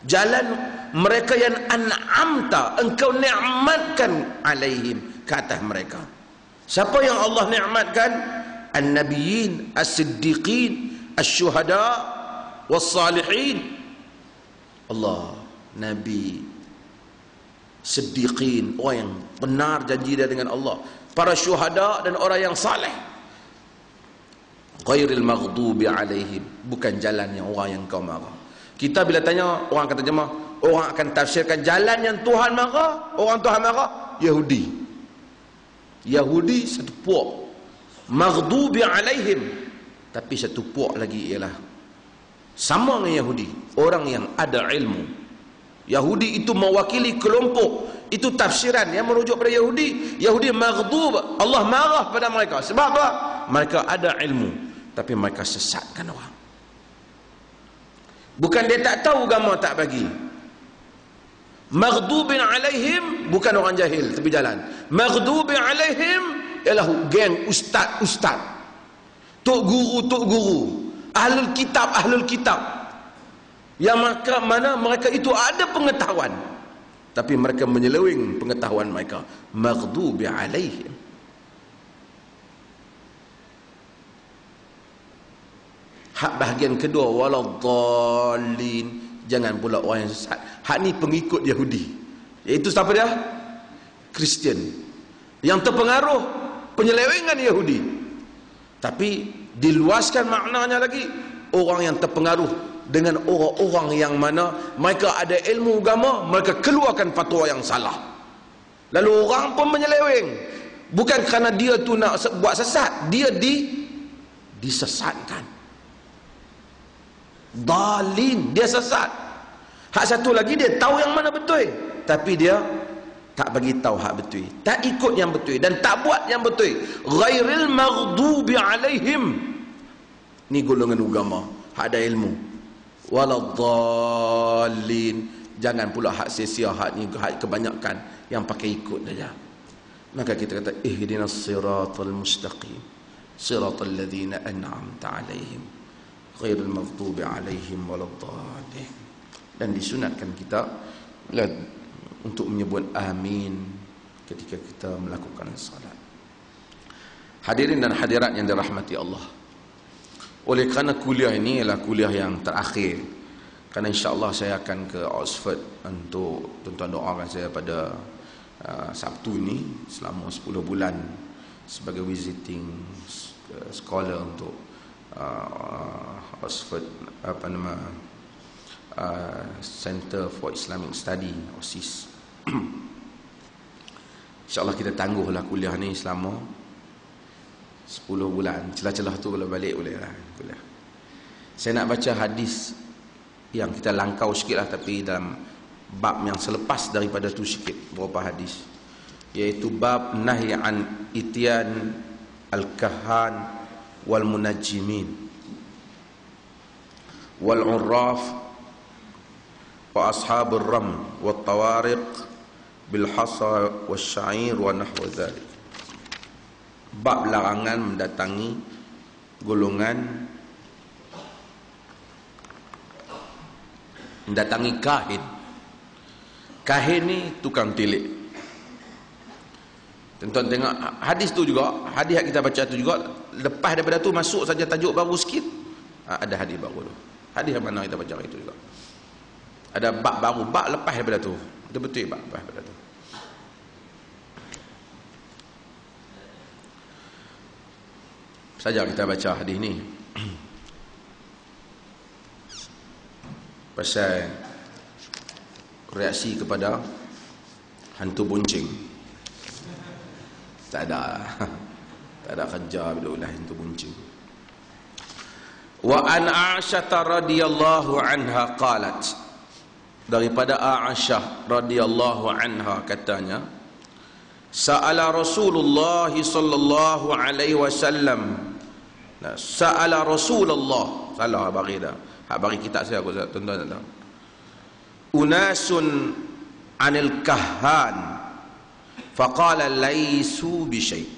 jalan mereka yang an'amta, engkau nikmatkan alaihim, ke atas mereka. Siapa yang Allah nikmatkan? An-nabiyyin, as-siddiqin, asy-syuhada, was-salihin. Allah, nabi, siddiqin, orang yang benar janji dia dengan Allah, para syuhada dan orang yang saleh. Ghairil maghdubi alaihim, bukan jalan yang orang yang kau marah. Kita bila tanya, orang kata jemaah, orang akan tafsirkan jalan yang Tuhan marah, orang Tuhan marah, Yahudi. Yahudi satu puak, maghdubi alaihim, tapi satu puak lagi ialah sama dengan Yahudi, orang yang ada ilmu. Yahudi itu mewakili kelompok Itu tafsiran yang merujuk pada Yahudi. Yahudi maghdub, Allah marah pada mereka. Sebab apa? Mereka ada ilmu, tapi mereka sesatkan orang. Bukan dia tak tahu agama tak bagi. Maghdubin alaihim bukan orang jahil tepi jalan. Maghdubin alaihim ialah geng ustaz-ustaz, tok guru, ahlul kitab, yang mana mereka itu ada pengetahuan, tapi mereka menyeleweng pengetahuan mereka. Maghdubi alaihim. Hak bahagian kedua, waladhdallin, jangan pula orang yang sesat. Hak ni pengikut Yahudi, iaitu siapa dia? Kristian, yang terpengaruh penyelewengan Yahudi. Tapi diluaskan maknanya lagi, orang yang terpengaruh dengan orang-orang yang mana mereka ada ilmu agama, mereka keluarkan fatwa yang salah, lalu orang pun menyeleweng. Bukan kerana dia tu nak buat sesat, dia disesatkan. Dalin, dia sesat. Hak satu lagi, dia tahu yang mana betul, tapi dia tak bagi tahu hak betul, tak ikut yang betul, dan tak buat yang betul. Ghairil maghdubi alaihim, ni golongan agama, hak ada ilmu. Waladhdallin, jangan pula hak sia-sia, hak ni hak kebanyakan yang pakai ikut saja. Maka kita kata ihdinas siratal mustaqim, siratal ladzina an'amta alaihim ghairil maghdubi alaihim waladhdallin. Dan disunatkan kita untuk menyebut amin ketika kita melakukan salat. Hadirin dan hadirat yang dirahmati Allah, oleh kerana kuliah ini adalah kuliah yang terakhir, kerana insya-Allah saya akan ke Oxford untuk tuan-tuan doakan saya pada Sabtu ini selama 10 bulan sebagai visiting scholar untuk Oxford Center for Islamic Study, OSIS. InsyaAllah kita tangguhlah kuliah ni selama 10 bulan. Celah-celah tu kalau balik boleh lah kuliah. Saya nak baca hadis yang kita langkau sikit lah, tapi dalam bab yang selepas daripada tu sikit, beberapa hadis, iaitu bab nahi an ityan al-kahan wal munajjimin wal urraf wa ashabur ram wat tawariq bil hasa wasya'ir wa nahwa dzalik. Bab larangan mendatangi golongan, mendatangi kahin. Kahin ni tukang tilik. Tuan-tuan tengok hadis tu juga, hadis yang kita baca tu juga, lepas daripada tu masuk saja tajuk baru sikit, ada hadis baru tu. Hadis yang mana kita baca itu juga, ada bab baru, bab lepas daripada tu. Betul-betul bab lepas daripada tu. Saja kita baca hadis ni pasal reaksi kepada hantu bonceng. Tak ada kerja bila hantu bonceng. Wa an Aisyah radhiyallahu anha qalat, daripada Aisyah radhiyallahu anha katanya, sa'ala Rasulullah sallallahu alaihi wasallam, sa'ala Rasulullah, salah bagi dah, hak bagi kitab saya aku tuan-tuan tak tahu, unasun anil kahhan faqala laisu bi syai'.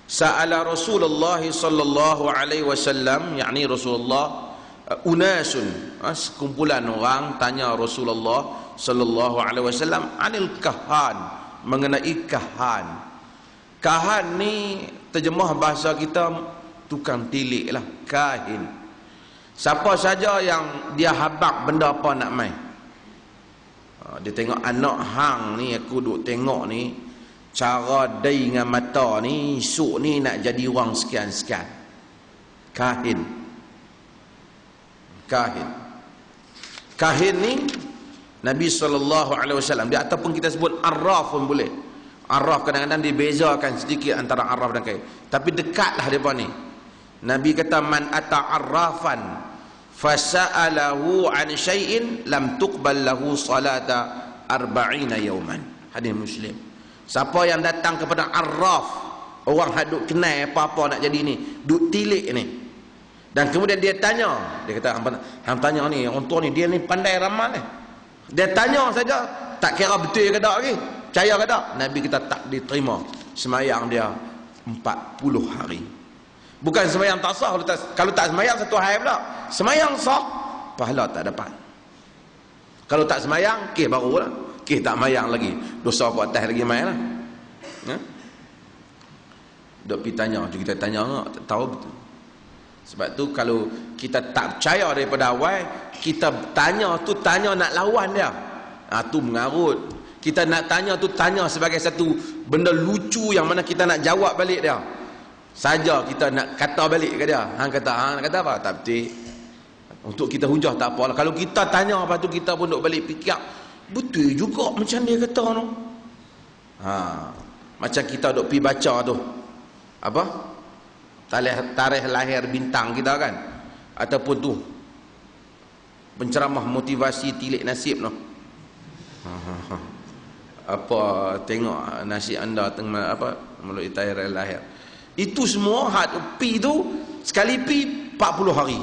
Sa'ala Rasulullah sallallahu alaihi wasallam, yakni Rasulullah, unasun, sekumpulan orang tanya Rasulullah sallallahu alaihi wasallam anil kahhan, mengenai kahan. Kahan ni terjemah bahasa kita tukang tilik lah, kahin. Siapa saja yang dia habaq benda apa nak mai, dia tengok anak hang ni, aku duk tengok ni cara dia dengan mata ni, esok ni nak jadi orang sekian-sekian. Kahin. Kahin ni Nabi SAW, dia ataupun kita sebut arraf pun boleh. Arraf kadang-kadang dibezakan sedikit antara arraf dan kahin, tapi dekatlah depa ni. Nabi kata man ata arrafan fasa'alahu an syai'in lam tuqbal lahu salata arba'ina yawman. Hadis Muslim. Siapa yang datang kepada arraf, orang haduk kenal apa-apa nak jadi ni, duk tilik ni, dan kemudian dia tanya, dia kata, hang tanya ni, orang tua ni, dia ni pandai ramal ni, dia tanya saja, tak kira betul ke tak lagi, percaya ke tak, Nabi kita tak diterima semayang dia 40 hari. Bukan semayang tak sah, kalau tak semayang satu hari pula, semayang sah, pahala tak dapat. Kalau tak semayang, kes baru lah, kes tak mayang lagi, dosa apa atas lagi main lah. Dok pergi tanya, kita tanya tak tahu betul. Sebab tu kalau kita tak percaya daripada awal, kita tanya tu tanya nak lawan dia, tu mengarut. Kita nak tanya tu tanya sebagai satu benda lucu yang mana kita nak jawab balik dia saja, kita nak kata balik ke dia. Hang nak kata apa? Tak betul. Untuk kita hujah tak apalah. Kalau kita tanya apa tu, kita pun duk balik fikir, betul juga macam dia kata tu. Macam kita duk pi baca tu, apa? Tarikh lahir bintang kita kan, ataupun tu penceramah motivasi tilik nasib tu. Apa tengok nasib anda tengah apa melalui tarikh lahir. Itu semua pi tu sekali pi 40 hari.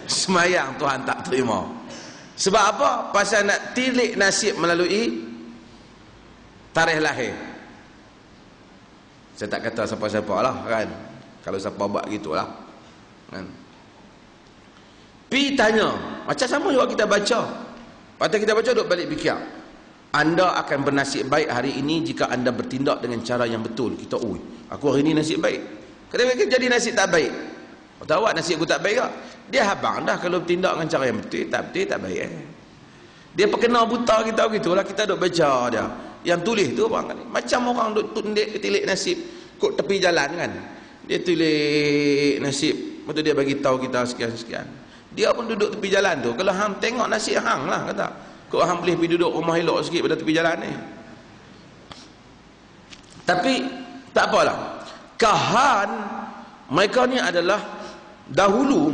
Semayang Tuhan tak terima. Sebab apa? Pasal nak tilik nasib melalui tarikh lahir. Saya tak kata siapa-siapa lah kan, kalau siapa buat gitulah kan. Pi tanya, macam sama juga kita baca. Lepas kita baca duk balik fikir, anda akan bernasib baik hari ini jika anda bertindak dengan cara yang betul. Kita, aku hari ini nasib baik. Kadang-kadang jadi nasib tak baik. Tahu awak nasib aku tak baik tak? Dia habang dah kalau bertindak dengan cara yang betul, tak baik. Dia perkena buta kita begitulah, kita duk baca dia. Yang tulis tu bang, macam orang duk tilik nasib kot tepi jalan kan. Dia tulis nasib, betul dia bagi tahu kita sekian-sekian. Dia pun duduk tepi jalan tu. Kalau hang tengok nasib hang lah kata, kok hang boleh pergi duduk rumah elok sikit pada tepi jalan ni. Tapi tak apalah. Kahan mereka ni adalah dahulu,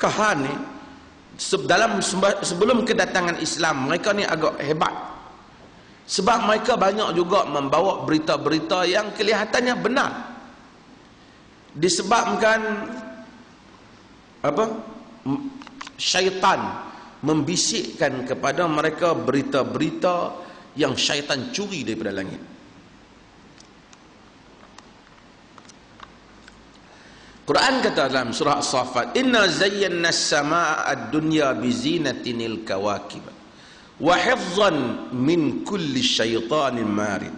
kahan ni sebelum kedatangan Islam, mereka ni agak hebat. Sebab mereka banyak juga membawa berita-berita yang kelihatannya benar. Disebabkan apa? Syaitan membisikkan kepada mereka berita-berita yang syaitan curi daripada langit. Quran kata dalam surah As-Saffat, inna zayyana as-samaa'a ad-dunya bi zinatinil kawakib wa hifzan min kulli syaitanin marid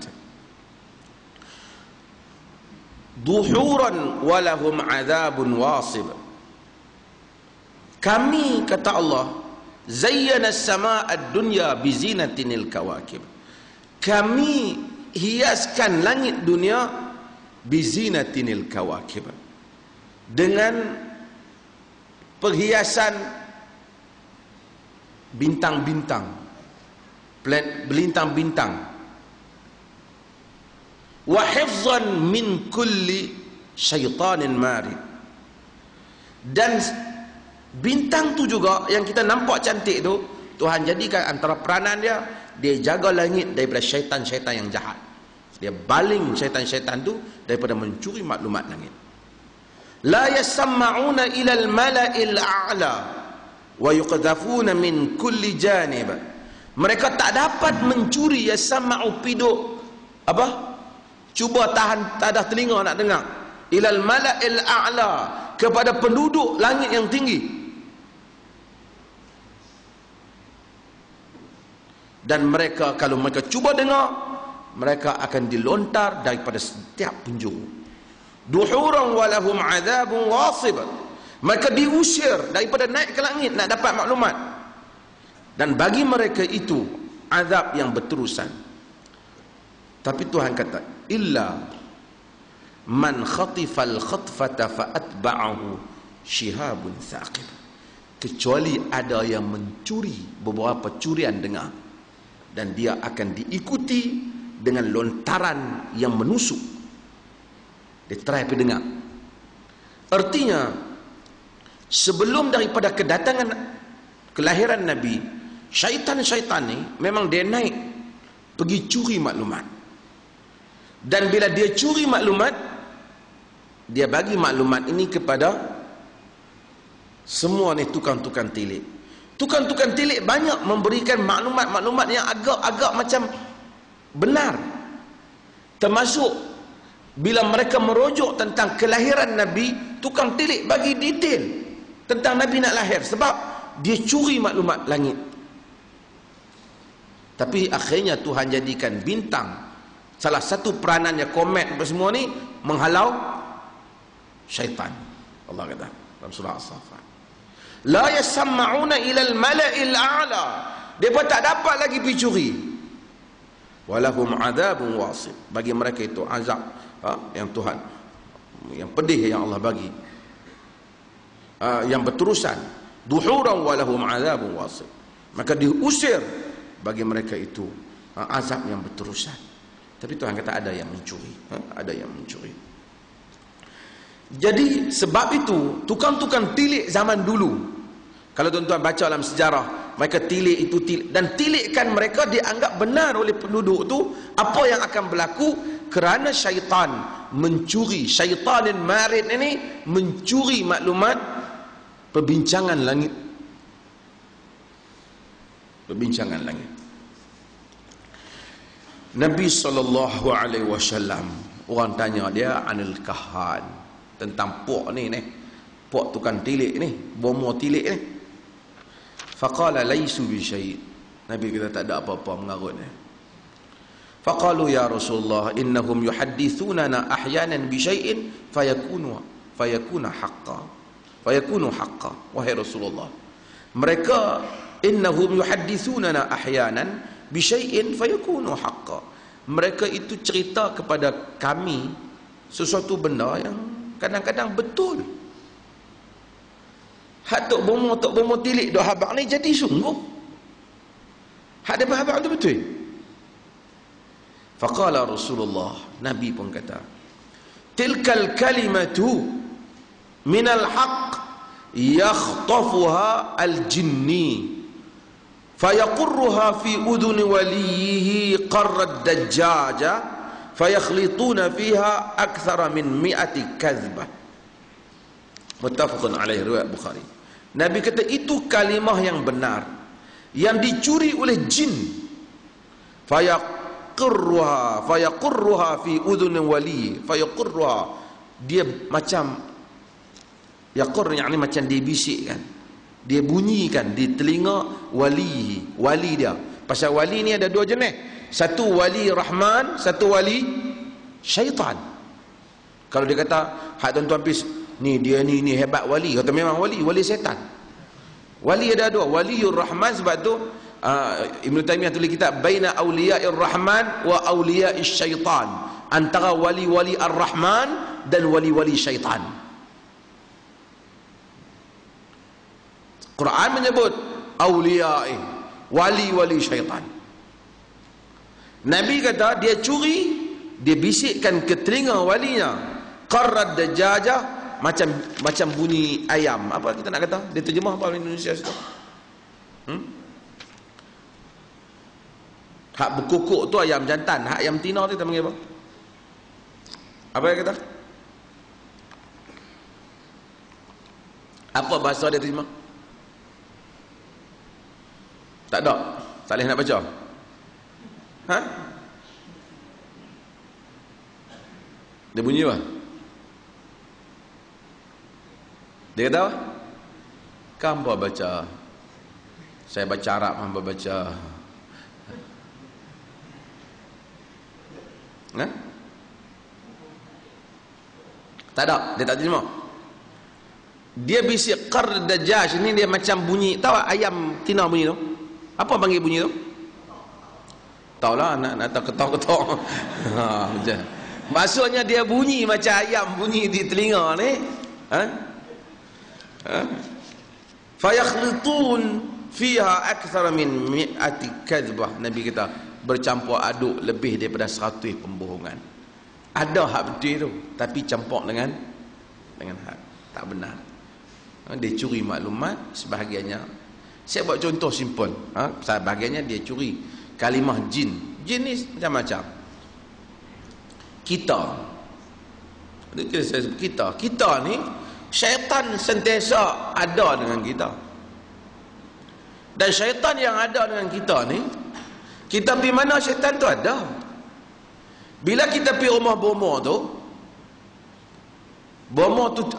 duhuran wa lahum adzabun wasib. Kami, kata Allah, zayyana as-samaa'a ad-dunya bi zinatinil kawakib, kami hiaskan langit dunia bi zinatinil kawakib, dengan perhiasan bintang-bintang, belintang-bintang. Wa hifzan min kulli syaitanin marid, dan bintang tu juga yang kita nampak cantik tu, Tuhan jadikan antara peranan dia, dia jaga langit daripada syaitan-syaitan yang jahat. Dia baling syaitan-syaitan tu daripada mencuri maklumat langit. La yasamma'una ilal mala'il a'la wa yuqdhafuna min kulli janib. Mereka tak dapat mencuri, yasamma'u piduk apa? Cuba tahan tadah telinga nak dengar. Ilal mala'il a'la, kepada penduduk langit yang tinggi. Dan mereka, kalau mereka cuba dengar, mereka akan dilontar daripada setiap penjuru. Duhuran walahum adzabun wasib, mereka diusir daripada naik ke langit nak dapat maklumat, dan bagi mereka itu azab yang berterusan. Tapi Tuhan kata, illa man khatifal khatfata fa'atba'ahu shihabun thaqib, kecuali ada yang mencuri beberapa curian dengar, dan dia akan diikuti dengan lontaran yang menusuk. Dia try pergi dengar. Artinya, sebelum daripada kedatangan kelahiran Nabi, Syaitan-syaitan ni memang dia naik pergi curi maklumat. Dan bila dia curi maklumat, dia bagi maklumat ini kepada semua ni tukang-tukang tilik. Tukang-tukang tilik banyak memberikan maklumat-maklumat yang agak-agak macam benar. Termasuk bila mereka merujuk tentang kelahiran Nabi, tukang tilik bagi detail tentang Nabi nak lahir, sebab dia curi maklumat langit. Tapi akhirnya Tuhan jadikan bintang, salah satu peranannya komet apa semua ni, menghalau syaitan. Allah kata dalam surah As-Saffat, la yasamma'una ilal mala'il a'la, mereka tak dapat lagi pergi curi. Walahum adabun wasib, bagi mereka itu azab yang Tuhan, yang pedih yang Allah bagi, yang berterusan. Duhuran walahum adabun wasib, maka diusir bagi mereka itu azab yang berterusan. Tapi Tuhan kata ada yang mencuri, ada yang mencuri. Jadi sebab itu tukang-tukang tilik zaman dulu, kalau tuan-tuan baca dalam sejarah, mereka tilik itu tilik, dan tilikkan mereka dianggap benar oleh penduduk tu. Apa yang akan berlaku? Kerana syaitan mencuri, syaitan marid ini mencuri maklumat perbincangan langit. Perbincangan langit. Nabi SAW, orang tanya dia anil kahan, tentang pok ni, pok tukang tilik ni, bomo tilik ni. Faqala laisu bi syai', Nabi kata tak ada apa-apa mengarut ni. Faqalu ya Rasulullah innahum yuhaddithunana ahyanan bi syai'in fayakuna haqqan. Wahai Rasulullah, mereka innahum yuhaddithunana ahyanan bi syai'in fayakunu haqqan, mereka itu cerita kepada kami sesuatu benda yang kadang-kadang betul. Hak tok bomo tilik dok habaq ni jadi sungguh. Hak dia habaq tu betul. Faqala Rasulullah, Nabi pun kata, tilkal kalimatu minal haqq yakhtafuha al-jinni fayaqurruha fi udhuni waliyihi qarrad dajjaja fayakhlituna fiha akthara min 100 kadhbah. Muttafaqun alaihi, riwayat Bukhari. Nabi kata itu kalimah yang benar yang dicuri oleh jin. Fayaqurruha fi udhuni wali, fayaqurruha, dia macam yaqur, yakni macam dia bisikkan, dia bunyikan di telinga wali dia. Pasal wali ni ada dua jenis, satu wali Rahman, satu wali syaitan. Kalau dia kata hak tuan-tuan pis ni dia ni hebat wali, kata memang wali setan. Wali ada dua, waliur Rahman. Sebab tu Ibn Taymiyah tulis kitab Baina Awliya'ir Rahman wa Awliya'is Syaitan, antara wali-wali Ar-Rahman dan wali-wali syaitan. Quran menyebut awliya'i, wali-wali syaitan. Nabi kata dia curi, dia bisikkan ke telinga walinya, qarrad dajjajah, macam bunyi ayam. Apa kita nak kata? Dia terjemah apa dalam Indonesia situ? Hak berkokok tu ayam jantan, hak ayam tina tu kita panggil apa? Apa dia kata? Apa bahasa dia terjemah? Tak ada. Tak boleh nak baca. Ha? Dia bunyi apa? Dia kata apa? Hamba baca. Saya baca Arab, hamba baca. Ha? Tak ada, dia tak terjemah. Dia bisik qar dajjaj ni, dia macam bunyi, tahu ayam tina bunyi tu? Apa panggil bunyi tu? Tahulah, nak ketok-ketok. Maksudnya dia bunyi macam ayam bunyi di telinga ni. Fayakhlitun fiha akthar min 100 kadhbah. Nabi kata bercampur aduk lebih daripada 100 pembohongan. Ada hak betul tu, tapi campur dengan hak tak benar. Dia curi maklumat, sebahagiannya Saya buat contoh simple. Bahagiannya dia curi kalimah jin. Jin ni macam-macam. Kita ni syaitan sentiasa ada dengan kita. Dan syaitan yang ada dengan kita ni, kita pergi mana syaitan tu ada. Bila kita pergi rumah bomo tu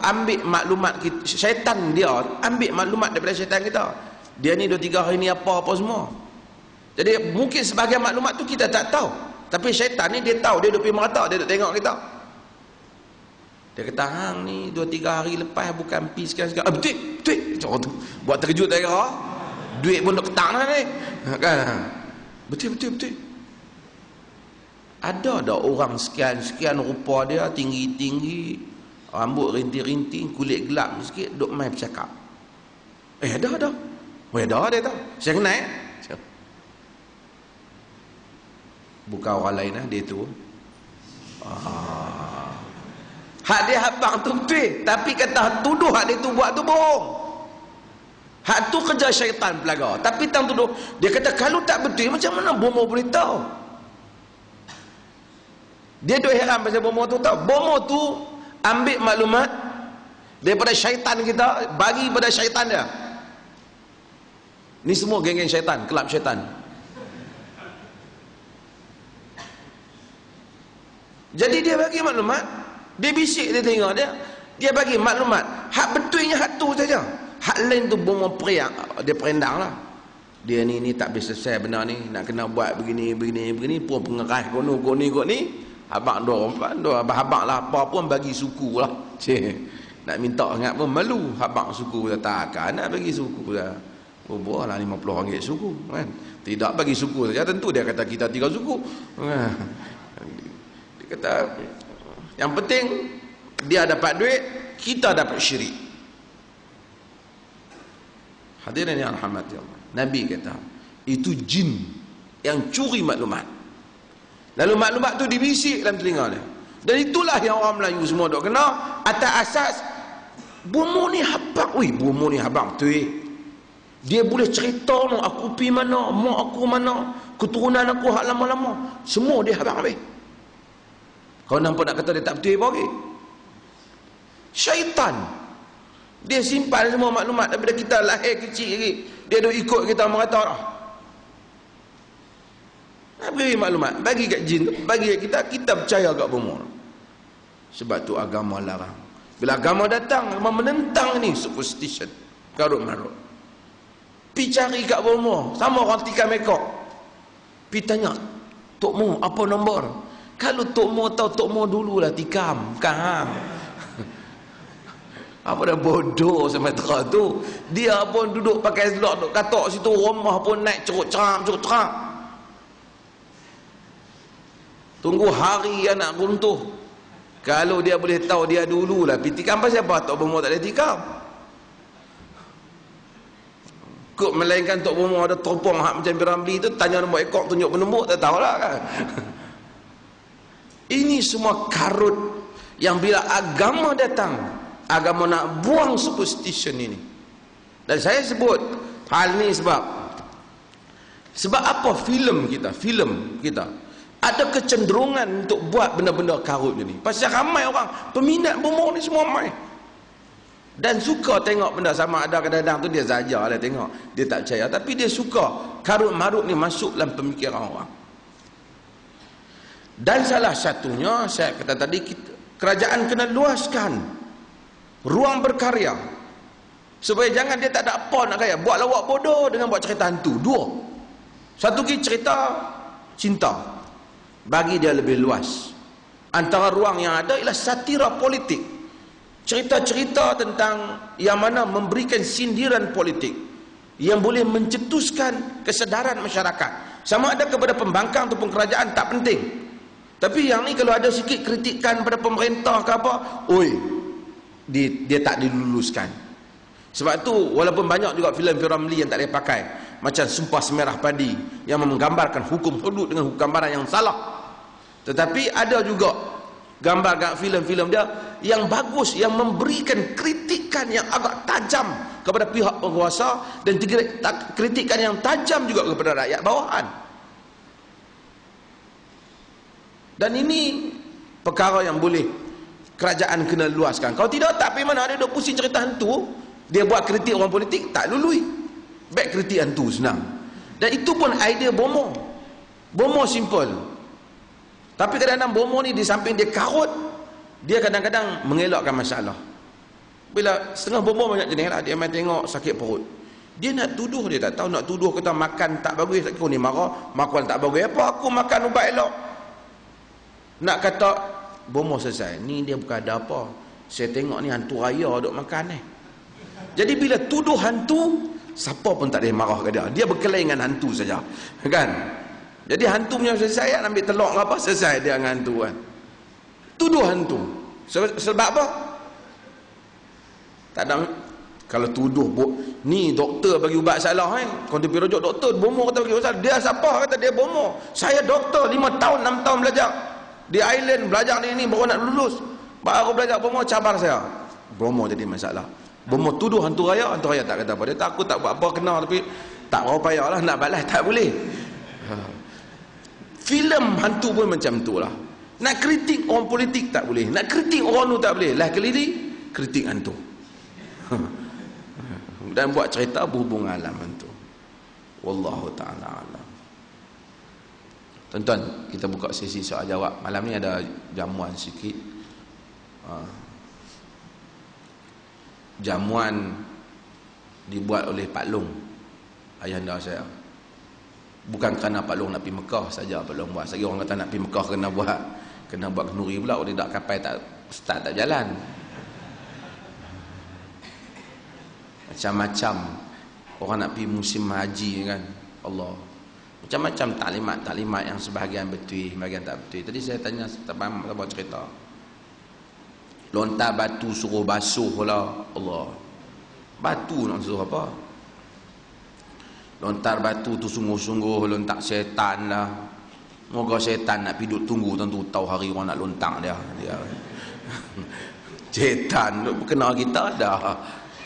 ambil maklumat kita, syaitan dia ambil maklumat daripada syaitan kita. Dia ni 2-3 hari ni apa semua. Jadi mungkin sebahagian maklumat tu kita tak tahu, tapi syaitan ni dia tahu, dia duk pergi merata, dia duk tengok kita. Dia kata, hang ni 2-3 hari lepas bukan pergi sekarang-sekarang. Betul macam tu. Buat terkejut tak kira. Duit pun duk ketang lah ni. Kan? Betul. Ada orang sekian rupa dia, tinggi-tinggi, rambut rinting-rinting, kulit gelap sikit, duk main bercakap. Ada. Ada dia tahu. Saya kenal. Bukan orang lain lah, dia tu. Hak dia habang tu betul, tapi kata tuduh hak dia tu buat tu bohong. Hak tu kerja syaitan pelaga. Tapi tang tuduh, dia kata kalau tak betul macam mana bomo boleh tahu? Dia duk heran pasal bomo tu tahu. Bomo tu ambil maklumat daripada syaitan kita, bagi pada syaitan dia. Ni semua geng-geng syaitan, kelab syaitan. Jadi dia bagi maklumat, dia bisik, dia tengok dia bagi maklumat. Hak betulnya hak tu saja. Hak lain tu bomo periak, dia perendang lah. Dia ni tak boleh selesai benda ni, nak kena buat begini pun pengeras kono ni. Abang abang lah apa pun bagi suku lah. Nak minta ingat pun malu. Abang suku dah takkan nak bagi suku dah. Buah lah RM50 suku kan. Tidak bagi suku saja, tentu dia kata kita 3 suku. Dia kata yang penting dia dapat duit, kita dapat syirik. Hadirin yang rahmati Allah, Nabi kata itu jin yang curi maklumat. Lalu maklumat tu dibisik dalam telinga dia. Dan itulah yang orang Melayu semua dok kena atas asas bomo ni habang betul. Dia boleh cerita no, aku pi mana, mak aku mana, keturunan aku hak lama-lama, semua dia habang habis. Kau nampak nak kata dia tak betul apa lagi? Syaitan dia simpan semua maklumat daripada kita lahir kecil lagi. Dia duk ikut kita merata dah. Beri maklumat, bagi kat jin, bagi kat kita percaya kat bomo. Sebab tu agama larang. Bila agama datang, agama menentang ni superstition, karut-marut. Pi cari kat bomo, sama orang tikam ekor. Pi tanya, Tok Mo apa nombor? Kalau Tok Mo tahu, Tok Mo dululah tikam, bukan hang. Apa dah bodoh semetra tu. Dia pun duduk pakai selok, duduk katok situ, rumah pun naik cerut-ceram. Tunggu hari anak runtuh. Kalau dia boleh tahu dia dululah pi tikam, pasal apa Tok Bomo tak boleh tikam? Kok melainkan Tok Bomo ada teropong hak macam Piramli tu, tanya nombor ekor, tunjuk penumbuk, tak tahulah kan. Ini semua karut yang bila agama datang, agama nak buang superstition ini. Dan saya sebut hal ni sebab apa filem kita ada kecenderungan untuk buat benda-benda karut ni. Pasal ramai orang peminat bomo ni semua mai. Dan suka tengok benda, sama ada kadang-kadang tu dia saja lah tengok, dia tak percaya, tapi dia suka karut-marut ni masuk dalam pemikiran orang. Dan salah satunya saya kata tadi, kerajaan kena luaskan ruang berkarya supaya jangan dia tak ada apa nak kaya, buat lawak bodoh dengan buat cerita hantu. Dua, satu lagi cerita cinta, bagi dia lebih luas. Antara ruang yang ada ialah satira politik, cerita-cerita tentang yang mana memberikan sindiran politik yang boleh mencetuskan kesedaran masyarakat, sama ada kepada pembangkang ataupun kerajaan, tak penting. Tapi yang ni kalau ada sikit kritikan pada pemerintah ke apa, dia tak diluluskan. Sebab tu walaupun banyak juga filem Piramli yang tak boleh pakai, macam Sumpah Semerah Padi yang menggambarkan hukum hudud dengan hukum gambaran yang salah, tetapi ada juga gambar filem-filem dia yang bagus, yang memberikan kritikan yang agak tajam kepada pihak penguasa dan kritikan yang tajam juga kepada rakyat bawahan. Dan ini perkara yang boleh kerajaan kena luaskan. Kalau tidak, tak pergi mana dia duk pusing cerita hantu, dia buat kritik orang politik, tak lului. Baik kritik hantu senang. Dan itu pun idea bomo. Bomo simple. Tapi kadang-kadang bomo ni di samping dia karut, dia kadang-kadang mengelakkan masalah. Bila setengah bomo banyak jenis lah, dia main tengok sakit perut. Dia nak tuduh, dia tak tahu nak tuduh kata makan tak bagus, aku ni marah, makan tak bagus. Apa aku makan ubat elok? Nak kata bomo selesai. Ni dia bukan ada apa. Saya tengok ni hantu raya duk makan ni. Jadi bila tuduh hantu, siapa pun tak ada marah ke dia. Dia berkelahi dengan hantu saja. Kan? Jadi hantu punya selesai, ambil telur ke apa, selesai dia dengan hantu kan. Tuduh hantu. Sebab apa? Tak ada. Kalau tuduh, ni doktor bagi ubat salah kan. Kalau dia pergi rujuk doktor, bomo kata bagi ubat salah. Dia siapa kata dia bomo? Saya doktor 5 tahun, 6 tahun belajar. Di island belajar ni baru nak lulus. Baru belajar bomo, cabar saya. Bomo jadi masalah. Bomo tuduh hantu raya tak kata apa. Dia takut tak buat apa kena, tapi tak berapa payahlah nak balas, tak boleh. Filem hantu pun macam tu lah. Nak kritik orang politik tak boleh. Nak kritik orang tu tak boleh. Lah keliri kritik hantu. Dan buat cerita berhubung alam hantu. Wallahu ta'ala alam. Tuan-tuan, kita buka sesi soal jawab. Malam ni ada jamuan sikit. Jamuan dibuat oleh Pak Long, ayahanda saya. Bukan kerana Pak Long nak pergi Mekah saja Pak Long buat. Sagi orang kata nak pergi Mekah kena buat kenduri pula. Dia tak kapal, tak start, tak jalan. Macam-macam orang nak pergi musim haji kan. Allah, macam-macam taklimat yang sebahagian betul, sebahagian tak betul. Tadi saya tanya, tak faham, tak buat cerita. Lontar batu suruh basuh lah. Allah, batu nak suruh apa? Lontar batu tu sungguh-sungguh lontar syaitan lah. Moga syaitan nak pergi duduk tunggu, tentu tahu hari orang nak lontar dia. Syaitan kenal kita dah.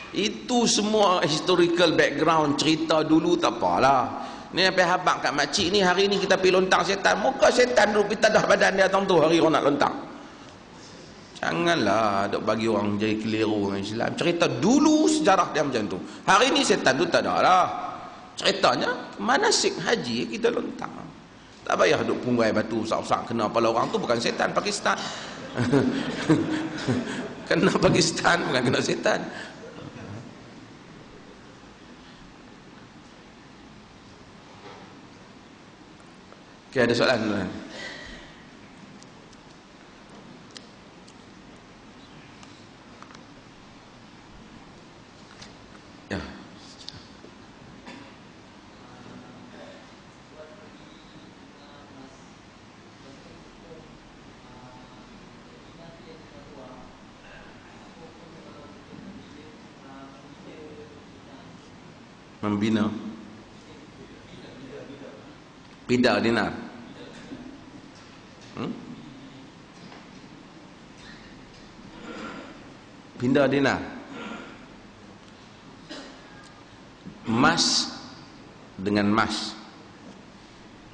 Itu semua historical background, cerita dulu tak apalah. Ni apa habaq kat makcik ni, hari ni kita pergi lontar syaitan. Moga syaitan duduk pitadah badan dia, tentu hari orang nak lontar. Janganlah duk bagi orang jadi keliru dengan Islam. Cerita dulu sejarah dia macam tu. Hari ni syaitan tu tak ada lah. Ceritanya manasik haji kita lontar. Tak payah duk punggai batu besar-besar kena kepala orang tu. Bukan syaitan, Pakistan. Kena Pakistan, bukan kena syaitan. Okey, ada soalan dulu. Ya. Membina pindah dinar. Pindah dinar. Emas dengan emas.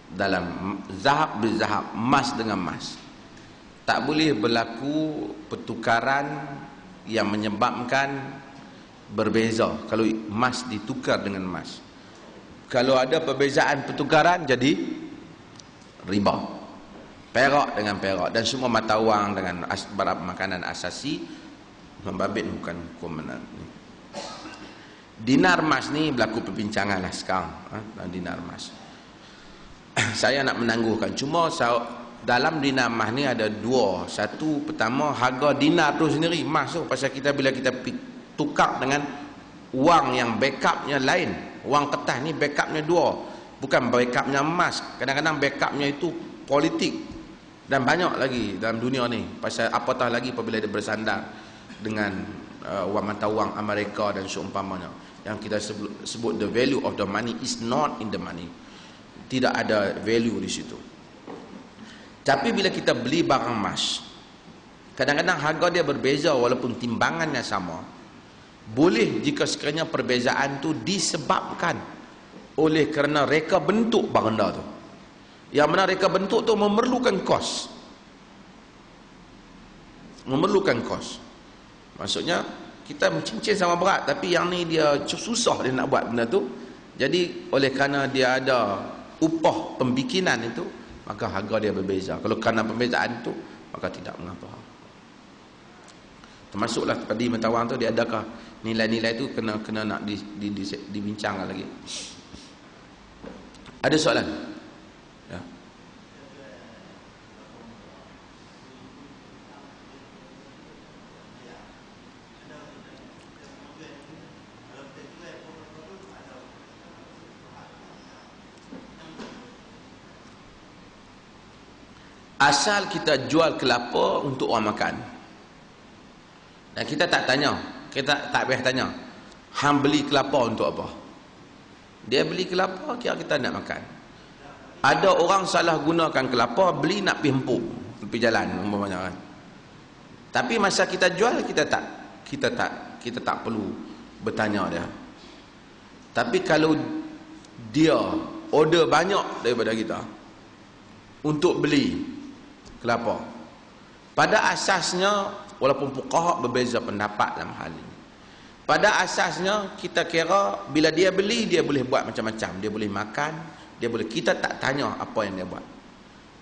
Dalam zahab berzahab, emas dengan emas. Tak boleh berlaku pertukaran yang menyebabkan berbeza kalau emas ditukar dengan emas. Kalau ada perbezaan pertukaran jadi riba. Perak dengan perak dan semua mata wang dengan barang makanan asasi membabit bukan hukum mana. Dinar emas ni berlaku perbincangan lah sekarang. Dinar emas. Saya nak menangguhkan. Cuma dalam dinar emas ni ada dua. Satu, pertama harga dinar tu sendiri emas tu. Pasal kita bila kita tukar dengan wang yang backupnya lain. Wang kertas ni backupnya dua. Bukan backupnya emas. Kadang-kadang backupnya itu politik. Dan banyak lagi dalam dunia ni. Pasal apatah lagi apabila dia bersandar dengan mata wang Amerika dan seumpamanya. Yang kita sebut the value of the money is not in the money. Tidak ada value di situ. Tapi bila kita beli barang emas, Kadang-kadang harga dia berbeza walaupun timbangannya sama. Boleh jika sekiranya perbezaan tu disebabkan oleh kerana reka bentuk benda tu. Yang mana reka bentuk tu memerlukan kos. Memerlukan kos. Maksudnya kita cincin sama berat, tapi yang ni dia susah dia nak buat benda tu. Jadi oleh kerana dia ada upah pembikinan itu, maka harga dia berbeza. Kalau kerana perbezaan itu, maka tidak mengapa. Termasuklah tadi mentawang tu, dia adakah nilai-nilai itu kena nak dibincangkan lagi. Ada soalan? Ya. Asal kita jual kelapa untuk orang makan. Dan kita tak tanya, kita tak payah tanya, hang beli kelapa untuk apa? Dia beli kelapa kira kita nak makan. Ada orang salah gunakan kelapa, beli nak pergi hempuk tepi jalan umpamanya kan. Tapi masa kita jual, kita tak perlu bertanya dia. Tapi kalau dia order banyak daripada kita untuk beli kelapa, pada asasnya walaupun fuqaha berbeza pendapat dalam hal ini, pada asasnya kita kira bila dia beli, dia boleh buat macam-macam, dia boleh makan, dia boleh, kita tak tanya apa yang dia buat.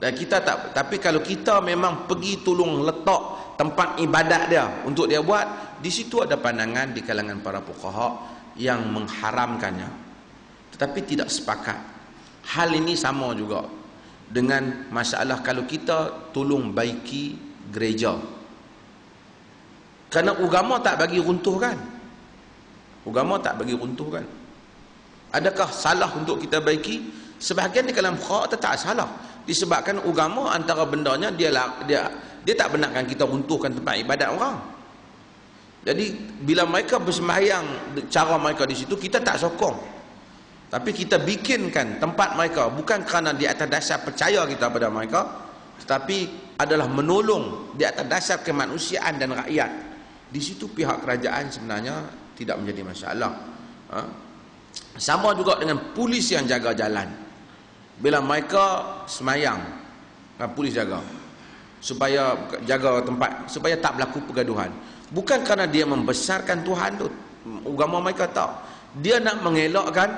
Dan kita tak, tapi kalau kita memang pergi tolong letak tempat ibadat dia untuk dia buat, di situ ada pandangan di kalangan para fuqaha yang mengharamkannya, tetapi tidak sepakat. Hal ini sama juga dengan masalah kalau kita tolong baiki gereja, kerana agama tak bagi runtuhkan. Agama tak bagi runtuhkan. Adakah salah untuk kita baiki? Sebahagian di kalangan fuqaha tak salah, disebabkan agama antara bendanya dia tak benarkan kita runtuhkan tempat ibadat orang. Jadi bila mereka bersembahyang cara mereka di situ, kita tak sokong, tapi kita bikinkan tempat mereka bukan kerana di atas dasar percaya kita pada mereka, tetapi adalah menolong di atas dasar kemanusiaan dan rakyat. Di situ pihak kerajaan sebenarnya tidak menjadi masalah. Sama juga dengan polis yang jaga jalan. Bila mereka semayang, polis jaga supaya jaga tempat, supaya tak berlaku pergaduhan. Bukan kerana dia membesarkan Tuhan tu, agama mereka tak. Dia nak mengelakkan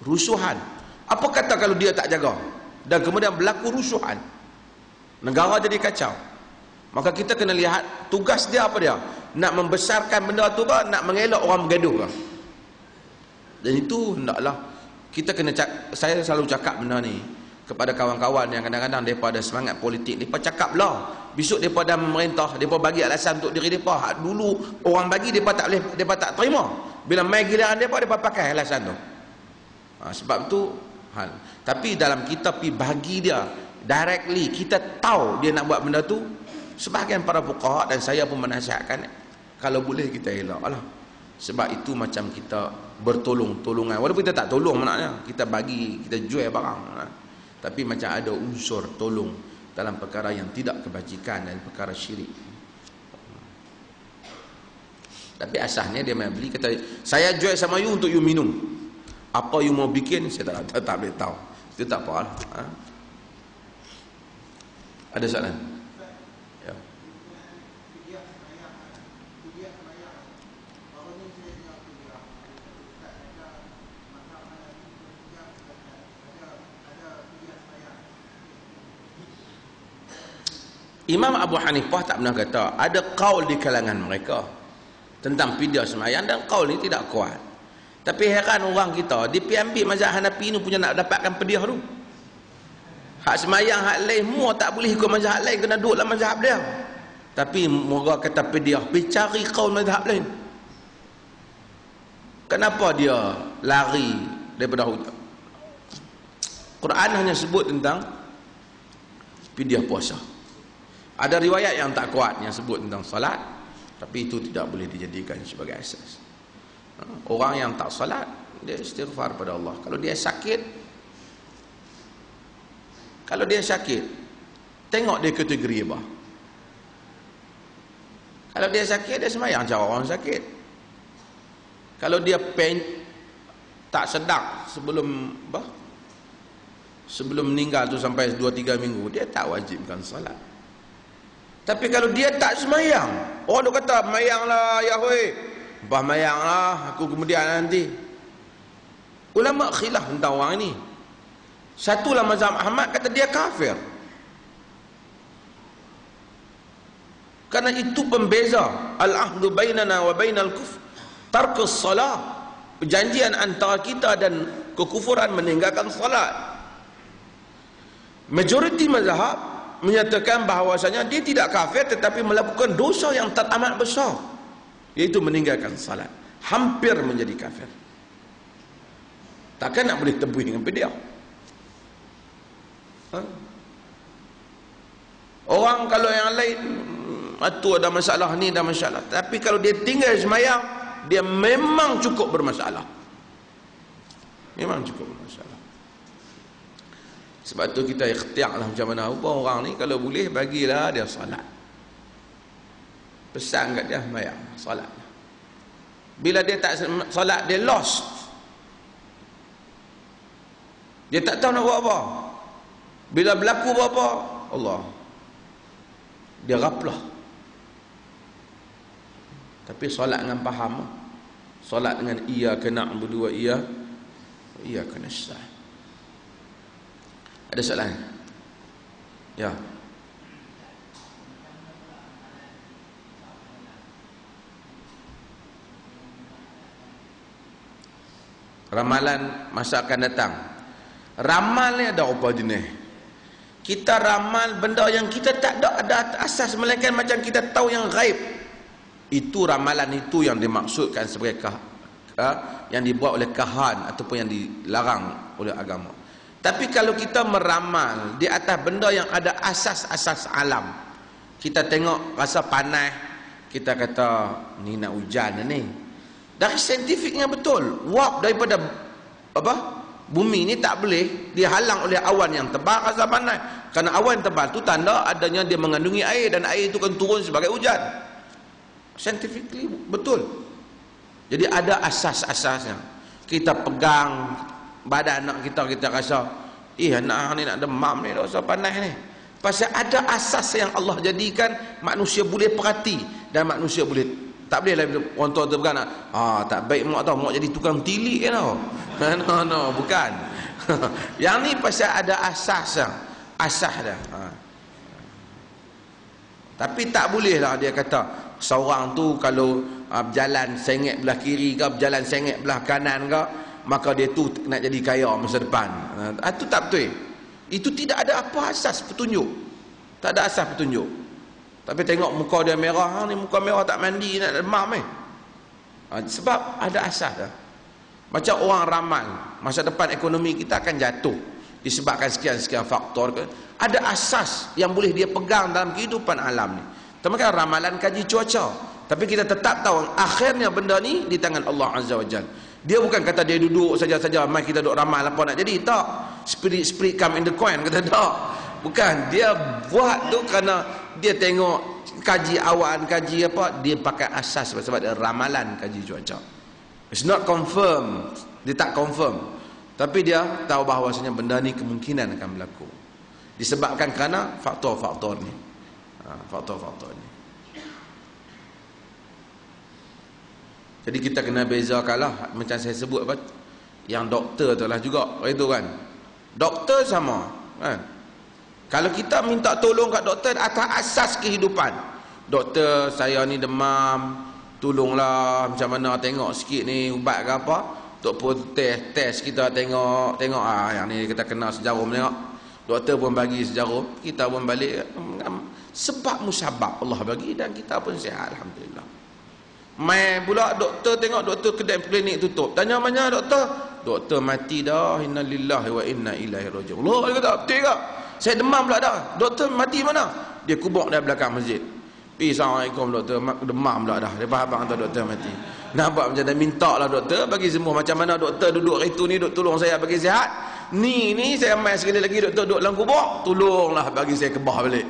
rusuhan. Apa kata kalau dia tak jaga dan kemudian berlaku rusuhan, negara jadi kacau? Maka kita kena lihat tugas dia apa dia. Nak membesarkan benda tu ke, nak mengelak orang bergaduh ke? Dan itu hendaklah kita kena saya selalu cakap benda ni kepada kawan-kawan yang kadang-kadang mereka ada semangat politik. Mereka cakap lah, besok mereka dah memerintah, mereka bagi alasan untuk diri mereka. Dulu orang bagi, mereka tak boleh, mereka tak terima. Bila main giliran mereka pakai alasan tu. Sebab tu hal. Tapi dalam kita pergi bagi dia directly, kita tahu dia nak buat benda tu. Sebahagian para fuqaha dan saya pun menasihatkan, kalau boleh kita elaklah. Sebab itu macam kita bertolong-tolongan. Walaupun kita tak tolong maknanya, kita bagi, kita jual barang. Tapi macam ada unsur tolong dalam perkara yang tidak kebajikan dan perkara syirik. Tapi asasnya dia main beli, kata saya jual sama you untuk you minum. Apa you mau bikin, saya tak boleh tahu. Itu tak apa lah. Ada soalan? Ya. Imam Abu Hanifah tak pernah kata, ada kaul di kalangan mereka tentang fidyah sembahyang, dan kaul ni tidak kuat. Tapi heran orang kita, dia pergi ambil mazhab Hanafi ni punya nak dapatkan fidyah tu. Hak sembahyang, hak lain, semua tak boleh ikut mazhab lain, kena duduk dalam mazhab dia. Tapi mereka kata fidyah, pergi cari kaul mazhab lain. Kenapa dia lari daripada hujah? Quran hanya sebut tentang fidyah puasa. Ada riwayat yang tak kuat yang sebut tentang salat, tapi itu tidak boleh dijadikan sebagai asas. Orang yang tak salat, dia istighfar pada Allah. Kalau dia sakit, tengok dia kategori apa. Kalau dia sakit, dia sembahyang cara orang sakit. Kalau dia tak sedap sebelum meninggal tu sampai 2-3 minggu, dia tak wajibkan salat. Tapi kalau dia tak sembahyang, orang tu kata, "Mayanglah ya hoi." Bah mayanglah, aku kemudian nanti. Ulama khilaf tentang orang ini. Satulah mazhab Ahmad kata dia kafir. Karena itu pembeza. Al-ahdu bainana wa bainal kufr tarkus salat. Perjanjian antara kita dan kekufuran meninggalkan salat. Majoriti mazhab menyatakan bahawasanya dia tidak kafir tetapi melakukan dosa yang teramat besar, iaitu meninggalkan salat. Hampir menjadi kafir. Takkan nak boleh tebus dengan dia. Orang kalau yang lain tu ada masalah, ni ada masalah, tapi kalau dia tinggal sembahyang, dia memang cukup bermasalah. Memang cukup bermasalah. Sebab tu kita ikhtiarlah macam mana orang ni, kalau boleh bagilah dia salat. Pesan kat dia sembahyang, salat. Bila dia tak salat, dia lost. Dia tak tahu nak buat apa. Bila berlaku apa, Allah, dia gaplah. Tapi solat dengan faham, solat dengan iyyaka na'budu wa iyyaka nasta'in. Ada soalan? Ya. Ramalan masa akan datang. Ramal ni ada apa jenis? Kita ramal benda yang kita tak ada asas, melainkan macam kita tahu yang gaib. Itu ramalan itu yang dimaksudkan sebagai yang dibuat oleh kahan ataupun yang dilarang oleh agama. Tapi kalau kita meramal di atas benda yang ada asas-asas alam, kita tengok rasa panas, kita kata ni nak hujan ni. Dari saintifiknya betul, wap daripada bumi ni tak boleh dihalang oleh awan yang tebal rasa panas. Kerana awan tebal tu tanda adanya dia mengandungi air, dan air itu kan turun sebagai hujan. Scientifically betul. Jadi ada asas-asasnya. Kita pegang badan anak kita, kita rasa anak ni nak demam ni, rasa panas ni. Pasal ada asas yang Allah jadikan manusia boleh perhati, dan manusia boleh. Tak boleh lah orang tua tu bukan tak baik mak tau, mak jadi tukang tilik tau. No, bukan. Yang ni pasal ada asas dah. Asas dah. Tapi tak boleh lah dia kata seorang tu kalau berjalan sengit belah kiri ke, berjalan sengit belah kanan ke, maka dia tu nak jadi kaya masa depan. Itu tak betul. Itu tidak ada apa asas petunjuk. Tak ada asas petunjuk. Tapi tengok muka dia merah, ni muka merah tak mandi, nak demam sebab ada asas dah. Macam orang ramal masa depan ekonomi kita akan jatuh disebabkan sekian-sekian faktor. Ada asas yang boleh dia pegang dalam kehidupan alam ni. Termasuk ramalan kaji cuaca. Tapi kita tetap tahu akhirnya benda ni di tangan Allah Azza wa Jalla. Dia bukan kata dia duduk saja-saja, mai kita duduk ramal apa nak jadi. Tak. Spirit come in the coin, kata tak. Bukan. Dia buat tu kerana dia tengok kaji awan, kaji apa, dia pakai asas sebab dia ramalan kaji cuaca. It's not confirm. Dia tak confirm. Tapi dia tahu bahawasanya benda ni kemungkinan akan berlaku. Disebabkan kerana faktor-faktor ni. Faktor-faktor ni. Jadi kita kena bezakanlah, macam saya sebut apa, yang doktor tu lah juga itu kan. Doktor sama kan. Kalau kita minta tolong kat doktor atas asas kehidupan, doktor saya ni demam, tolonglah macam mana, tengok sikit ni ubat ke apa, tok pun test kita tengok yang ni kita kena sejarum tengok, doktor pun bagi sejarum, kita pun balik sebab musabab Allah bagi, dan kita pun sihat alhamdulillah. Mai pula doktor tengok, doktor kedai klinik tutup, tanya mana doktor mati dah, innalillahi wa inna ilaihi raji'un. Allah dia kata betul ke? Saya demam pula dah, doktor mati mana? Dia kubur dari belakang masjid. Assalamualaikum doktor, demam pula dah. Dia faham kata doktor mati. Nampak macam dah minta lah doktor bagi sembuh. Macam mana doktor duduk itu ni, doktor tolong saya bagi sihat. Ni saya mai sekali lagi doktor duduk dalam kubur, tolonglah bagi saya kebah balik.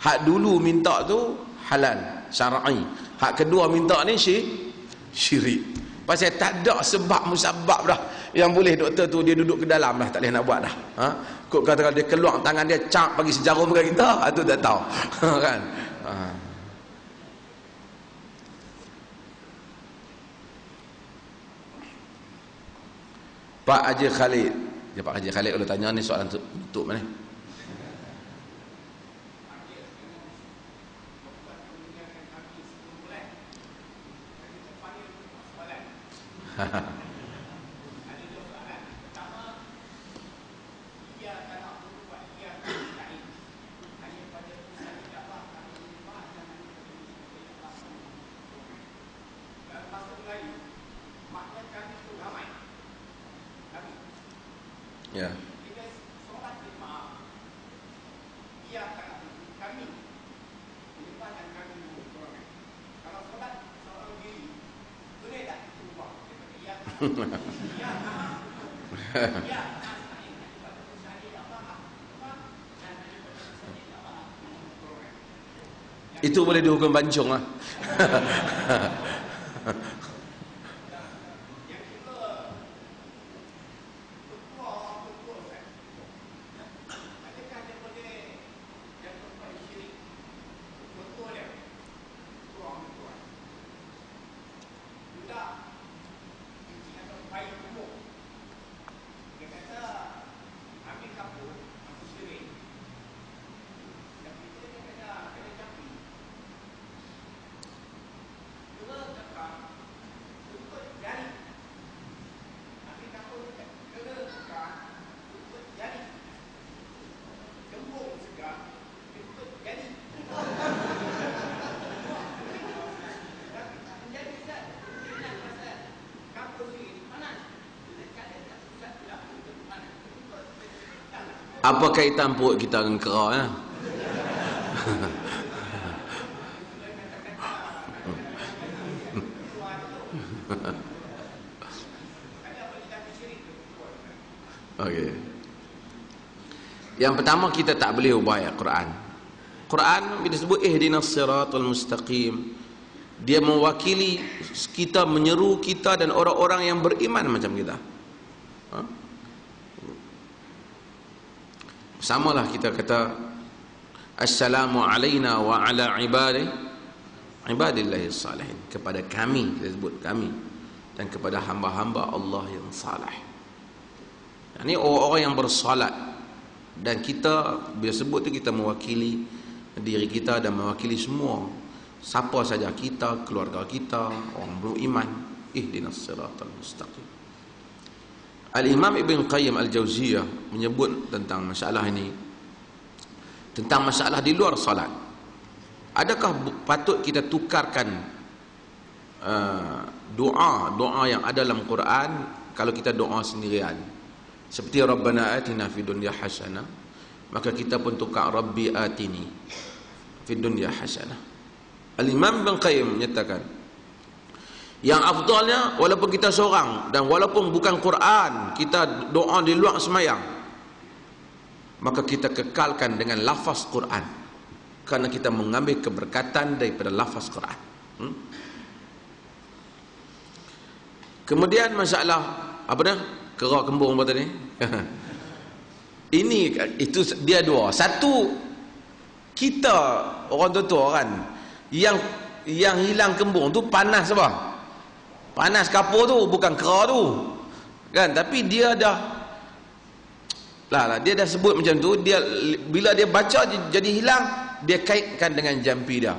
Hak dulu minta tu halal syar'i. Hak kedua minta ni syirik. Pasal tak ada sebab musabab dah yang boleh doktor tu dia duduk ke dalam dah, tak boleh nak buat dah. Kok kata dia keluar tangan dia cap bagi sejarum kat kita, tu tak tahu. Kan? Pak Haji Khalid. Ya, Pak Haji Khalid kalau tanya ni soalan untuk mana? Ya. Itu boleh dihukum bancung lah. Apa kaitan perut kita dengan kera ya? Okey. Yang pertama, kita tak boleh ubah ayat Quran. Quran bila sebut ihdinas siratal mustaqim, dia mewakili kita, menyeru kita dan orang-orang yang beriman macam kita. Samalah kita kata assalamu alaina wa ala ibadillahi salihin, kepada kami, kita sebut kami, dan kepada hamba-hamba Allah yang salih. Ini orang-orang yang bersalat, dan kita bila sebut tu kita mewakili diri kita dan mewakili semua, siapa saja kita, keluarga kita, orang beriman. Ihdinas siratal mustaqim. Al-Imam Ibn Qayyim Al-Jauziyah menyebut tentang masalah ini, tentang masalah di luar salat. Adakah patut kita tukarkan doa yang ada dalam Quran kalau kita doa sendirian? Seperti Rabbana atina fid dunya hasanah, maka kita pun tukar Rabbi atini fid dunya hasanah. Al-Imam Ibn Qayyim menyatakan yang afdalnya, walaupun kita seorang dan walaupun bukan Quran, kita doa di luar semayang, maka kita kekalkan dengan lafaz Quran, kerana kita mengambil keberkatan daripada lafaz Quran. Kemudian masalah apa dah? Kera kembung apa tadi? Ini itu dia dua. Satu, kita orang tua kan yang hilang kembung tu panas apa? Panas kapur tu, bukan kera tu. Kan? Tapi dia dah dia dah sebut macam tu, dia bila dia baca jadi hilang, dia kaitkan dengan jampi dia.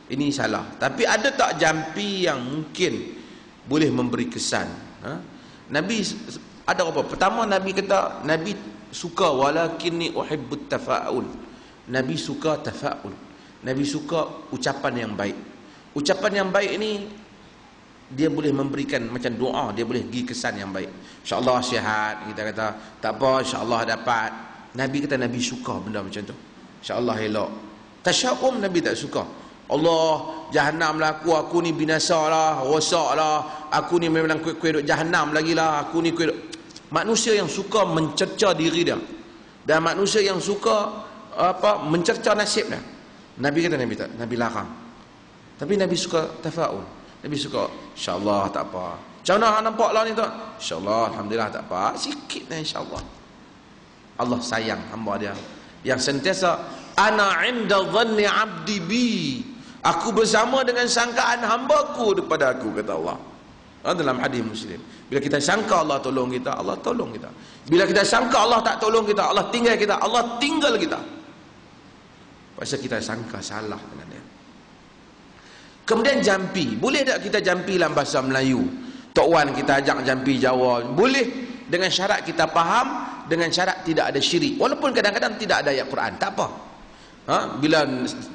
Ini salah. Tapi ada tak jampi yang mungkin boleh memberi kesan? Nabi ada apa? Pertama, Nabi kata Nabi suka walakinni uhibbut tafa'ul. Nabi suka tafa'ul. Nabi suka ucapan yang baik. Ucapan yang baik ini dia boleh memberikan macam doa, dia boleh bagi kesan yang baik. InsyaAllah sihat, kita kata tak apa, InsyaAllah dapat. Nabi kata Nabi suka benda macam tu. InsyaAllah elok. Tasya'um Nabi tak suka. Allah, jahannam lah aku ni binasa lah, rosak lah, aku ni memang kuih-kuih duduk jahannam lagi lah, aku ni kuih duduk. Manusia yang suka mencerca diri dia, dan manusia yang suka mencerca nasib dia. Nabi kata Nabi tak, Nabi larang. Tapi Nabi suka tafaul. Nabi suka, insya-Allah tak apa. Macam mana nampak lah ni tak? Insya-Allah, alhamdulillah tak apa. Sikit lah insya-Allah. Allah sayang hamba dia yang sentiasa ana inda dhanni abdi bi. Aku bersama dengan sangkaan hamba-Ku kepada aku, kata Allah. Dalam hadis Muslim. Bila kita sangka Allah tolong kita, Allah tolong kita. Bila kita sangka Allah tak tolong kita, Allah tinggal kita, Allah tinggal kita. Pasal kita sangka salah dengan dia. Kemudian jampi. Boleh tak kita jampi dalam bahasa Melayu? Tok Wan kita ajak jampi Jawa. Boleh, dengan syarat kita faham, dengan syarat tidak ada syirik. Walaupun kadang-kadang tidak ada ayat Quran, tak apa. Bila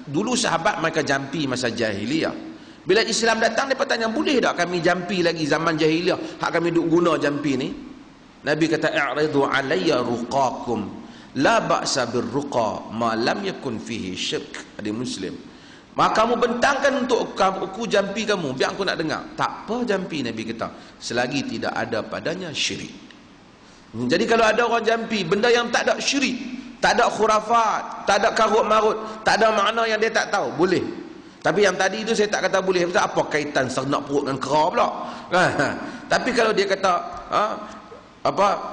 dulu sahabat mereka jampi masa jahiliyah. Bila Islam datang, mereka tanya, boleh tak kami jampi lagi zaman jahiliyah? Hak kami duk guna jampi ni. Nabi kata, i'ridu alayya ruqakum. La ba'sa birruqa ma lam yakun fihi syirk. Hadis Muslim. Maka kamu bentangkan untuk aku jampi kamu, biar aku nak dengar. Tak apa jampi, Nabi kata, selagi tidak ada padanya syirik. Jadi kalau ada orang jampi benda yang tak ada syirik, tak ada khurafat, tak ada karut marut, tak ada makna yang dia tak tahu, boleh. Tapi yang tadi itu saya tak kata boleh. Apa kaitan senak perut dengan kera pula? Tapi kalau dia kata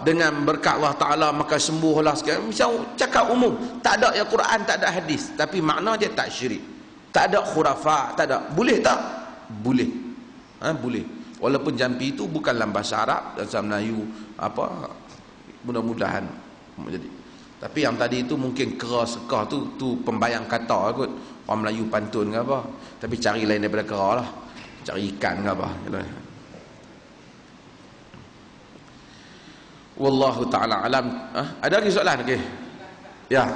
dengan berkat Allah Ta'ala maka sembuhlah sekarang, misal cakap umum, tak ada ya Quran, tak ada hadis, tapi makna dia tak syirik, tak ada khurafat, tak ada, boleh tak? Boleh. Boleh. Walaupun jampi itu bukan dalam bahasa Arab, bahasa Melayu, mudah-mudahan jadi. Tapi yang tadi itu mungkin kera sekah tu pembayang kata kot. Orang Melayu pantun ke apa. Tapi cari lain daripada kera lah. Cari ikan ke apa. Wallahu ta'ala alam. Ada lagi soalan? Okay. Ya.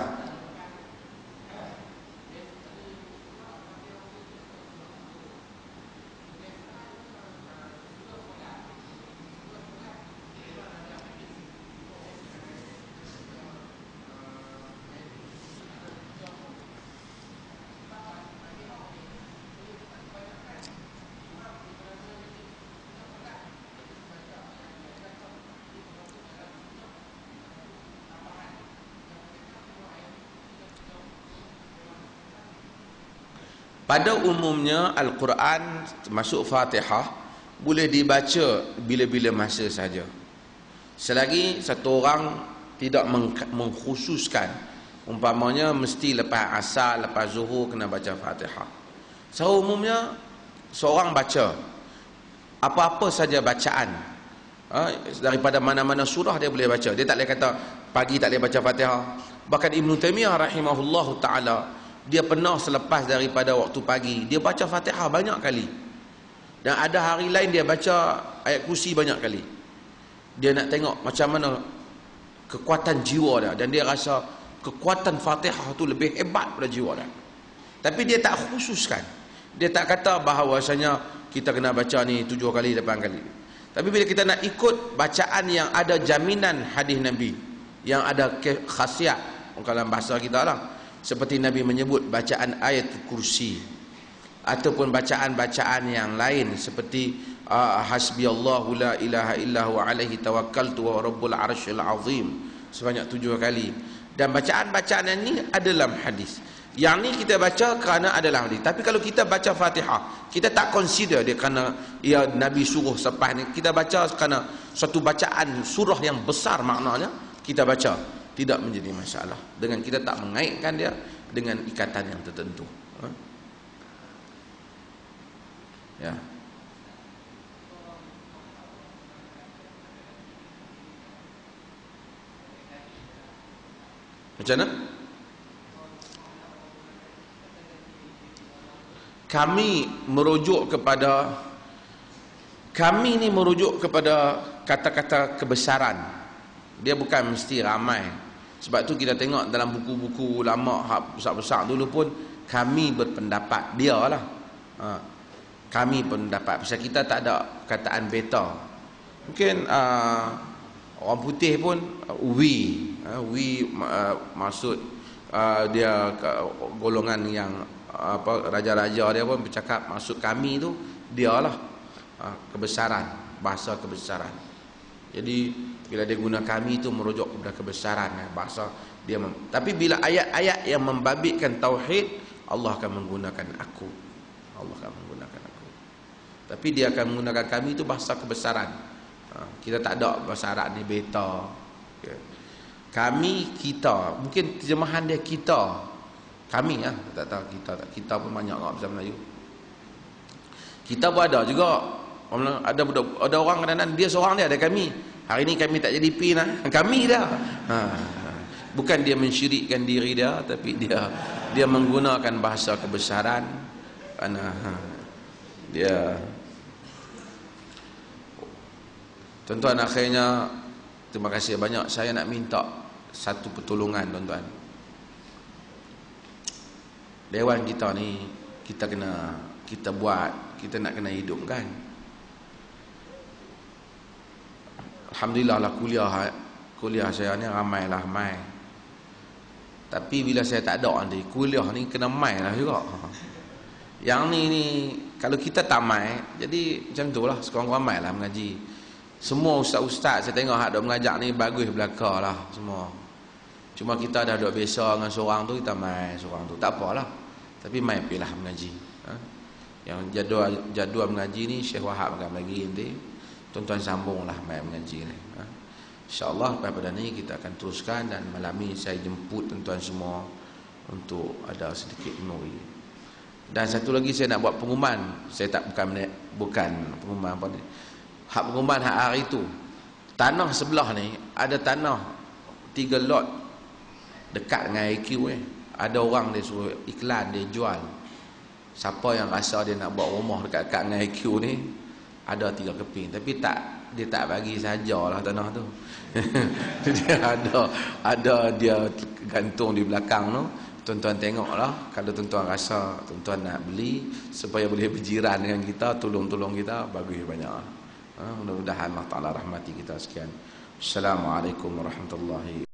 Pada umumnya Al-Quran masuk Fatihah boleh dibaca bila-bila masa saja. Selagi satu orang tidak mengkhususkan, umpamanya mesti lepas asar, lepas zuhur kena baca Fatihah. So umumnya seorang baca apa-apa saja bacaan, daripada mana-mana surah dia boleh baca. Dia tak boleh kata pagi tak boleh baca Fatihah. Bahkan Ibn Taymiyah rahimahullahu ta'ala, dia pernah selepas daripada waktu pagi dia baca Fatihah banyak kali, dan ada hari lain dia baca ayat kursi banyak kali. Dia nak tengok macam mana kekuatan jiwa dia, dan dia rasa kekuatan Fatihah tu lebih hebat pada jiwa dia. Tapi dia tak khususkan, dia tak kata bahawasanya kita kena baca ni 7 kali 8 kali. Tapi bila kita nak ikut bacaan yang ada jaminan hadis Nabi, yang ada khasiat dalam bahasa kita lah, seperti Nabi menyebut bacaan ayat kursi, ataupun bacaan-bacaan yang lain seperti hasbiyallahu la ilaha illahu alaihi tawakkaltu wa rabbul arsyil azim sebanyak 7 kali. Dan bacaan-bacaan ini ada dalam hadis. Yang ni kita baca kerana adalah hadis. Tapi kalau kita baca Fatihah, kita tak consider dia kerana ya Nabi suruh selepas ni. Kita baca kerana suatu bacaan surah yang besar maknanya, kita baca, tidak menjadi masalah dengan kita tak mengaitkan dia dengan ikatan yang tertentu. Ya. Macam mana? Kami ni merujuk kepada kata-kata kebesaran. Dia bukan mesti ramai. Sebab tu kita tengok dalam buku-buku lama besar-besar dulu pun kami berpendapat, dia lah. Kami berpendapat. Pasal kita tak ada kataan beta. Mungkin orang putih pun we maksud dia golongan yang raja-raja dia pun bercakap maksud kami tu dia lah, kebesaran, bahasa kebesaran. Jadi bila dia guna kami itu merujuk kepada kebesaran bahasa dia. Tapi bila ayat-ayat yang membabitkan tauhid, Allah akan menggunakan aku. Allah akan menggunakan aku. Tapi dia akan menggunakan kami itu bahasa kebesaran. Kita tak ada bahasa Arab ni beta. Kami, kita. Mungkin terjemahan dia kita. Kami lah. Tak tahu kita. Kita pun banyak orang bahasa Melayu. Kita pun ada juga. Ada orang kadang-kadang dia seorang dia ada kami. Hari ni kami tak jadi PIN lah. Kami dah. Bukan dia mensyirikkan diri dia, tapi dia menggunakan bahasa kebesaran. Kerana dia. Tuan-tuan, akhirnya terima kasih banyak. Saya nak minta satu pertolongan, tuan-tuan. Dewan kita ni kita buat, kita nak kena hidupkan. Alhamdulillah lah kuliah saya ni ramai. Tapi bila saya tak ada nanti, kuliah ni kena mai lah juga. Yang ni kalau kita tak mai, jadi macam tu lah, sekurang-kurang ramai lah mengaji. Semua ustaz-ustaz saya tengok hak dok mengajar ni bagus belaka lah semua. Cuma kita dah dok biasa dengan seorang tu, kita mai seorang tu. Tak apalah. Tapi mai pilah mengaji. Yang jadual mengaji ni Syekh Wahab akan bagi nanti. Tuan-tuan sambunglah mai mengaji ni. InsyaAllah pada ni kita akan teruskan, dan malam ni saya jemput tuan-tuan semua untuk ada sedikit menuri. Dan satu lagi saya nak buat pengumuman. Saya tak bukan pengumuman apa ni. Hak pengumuman hak hari itu. Tanah sebelah ni ada tanah 3 lot dekat dengan IQ ni. Ada orang dia suruh iklan, dia jual. Siapa yang rasa dia nak buat rumah dekat-dekat dengan IQ ni, ada 3 keping. Tapi dia tak bagi sajalah tanah tu. Dia ada dia gantung di belakang tu. Tuan-tuan tengoklah, kalau tuan-tuan rasa tuan-tuan nak beli supaya boleh berjiran dengan kita, tolong kita, bagus banyak. Mudah-mudahan Allah Ta'ala rahmati kita sekian. Assalamualaikum warahmatullahi wabarakatuh.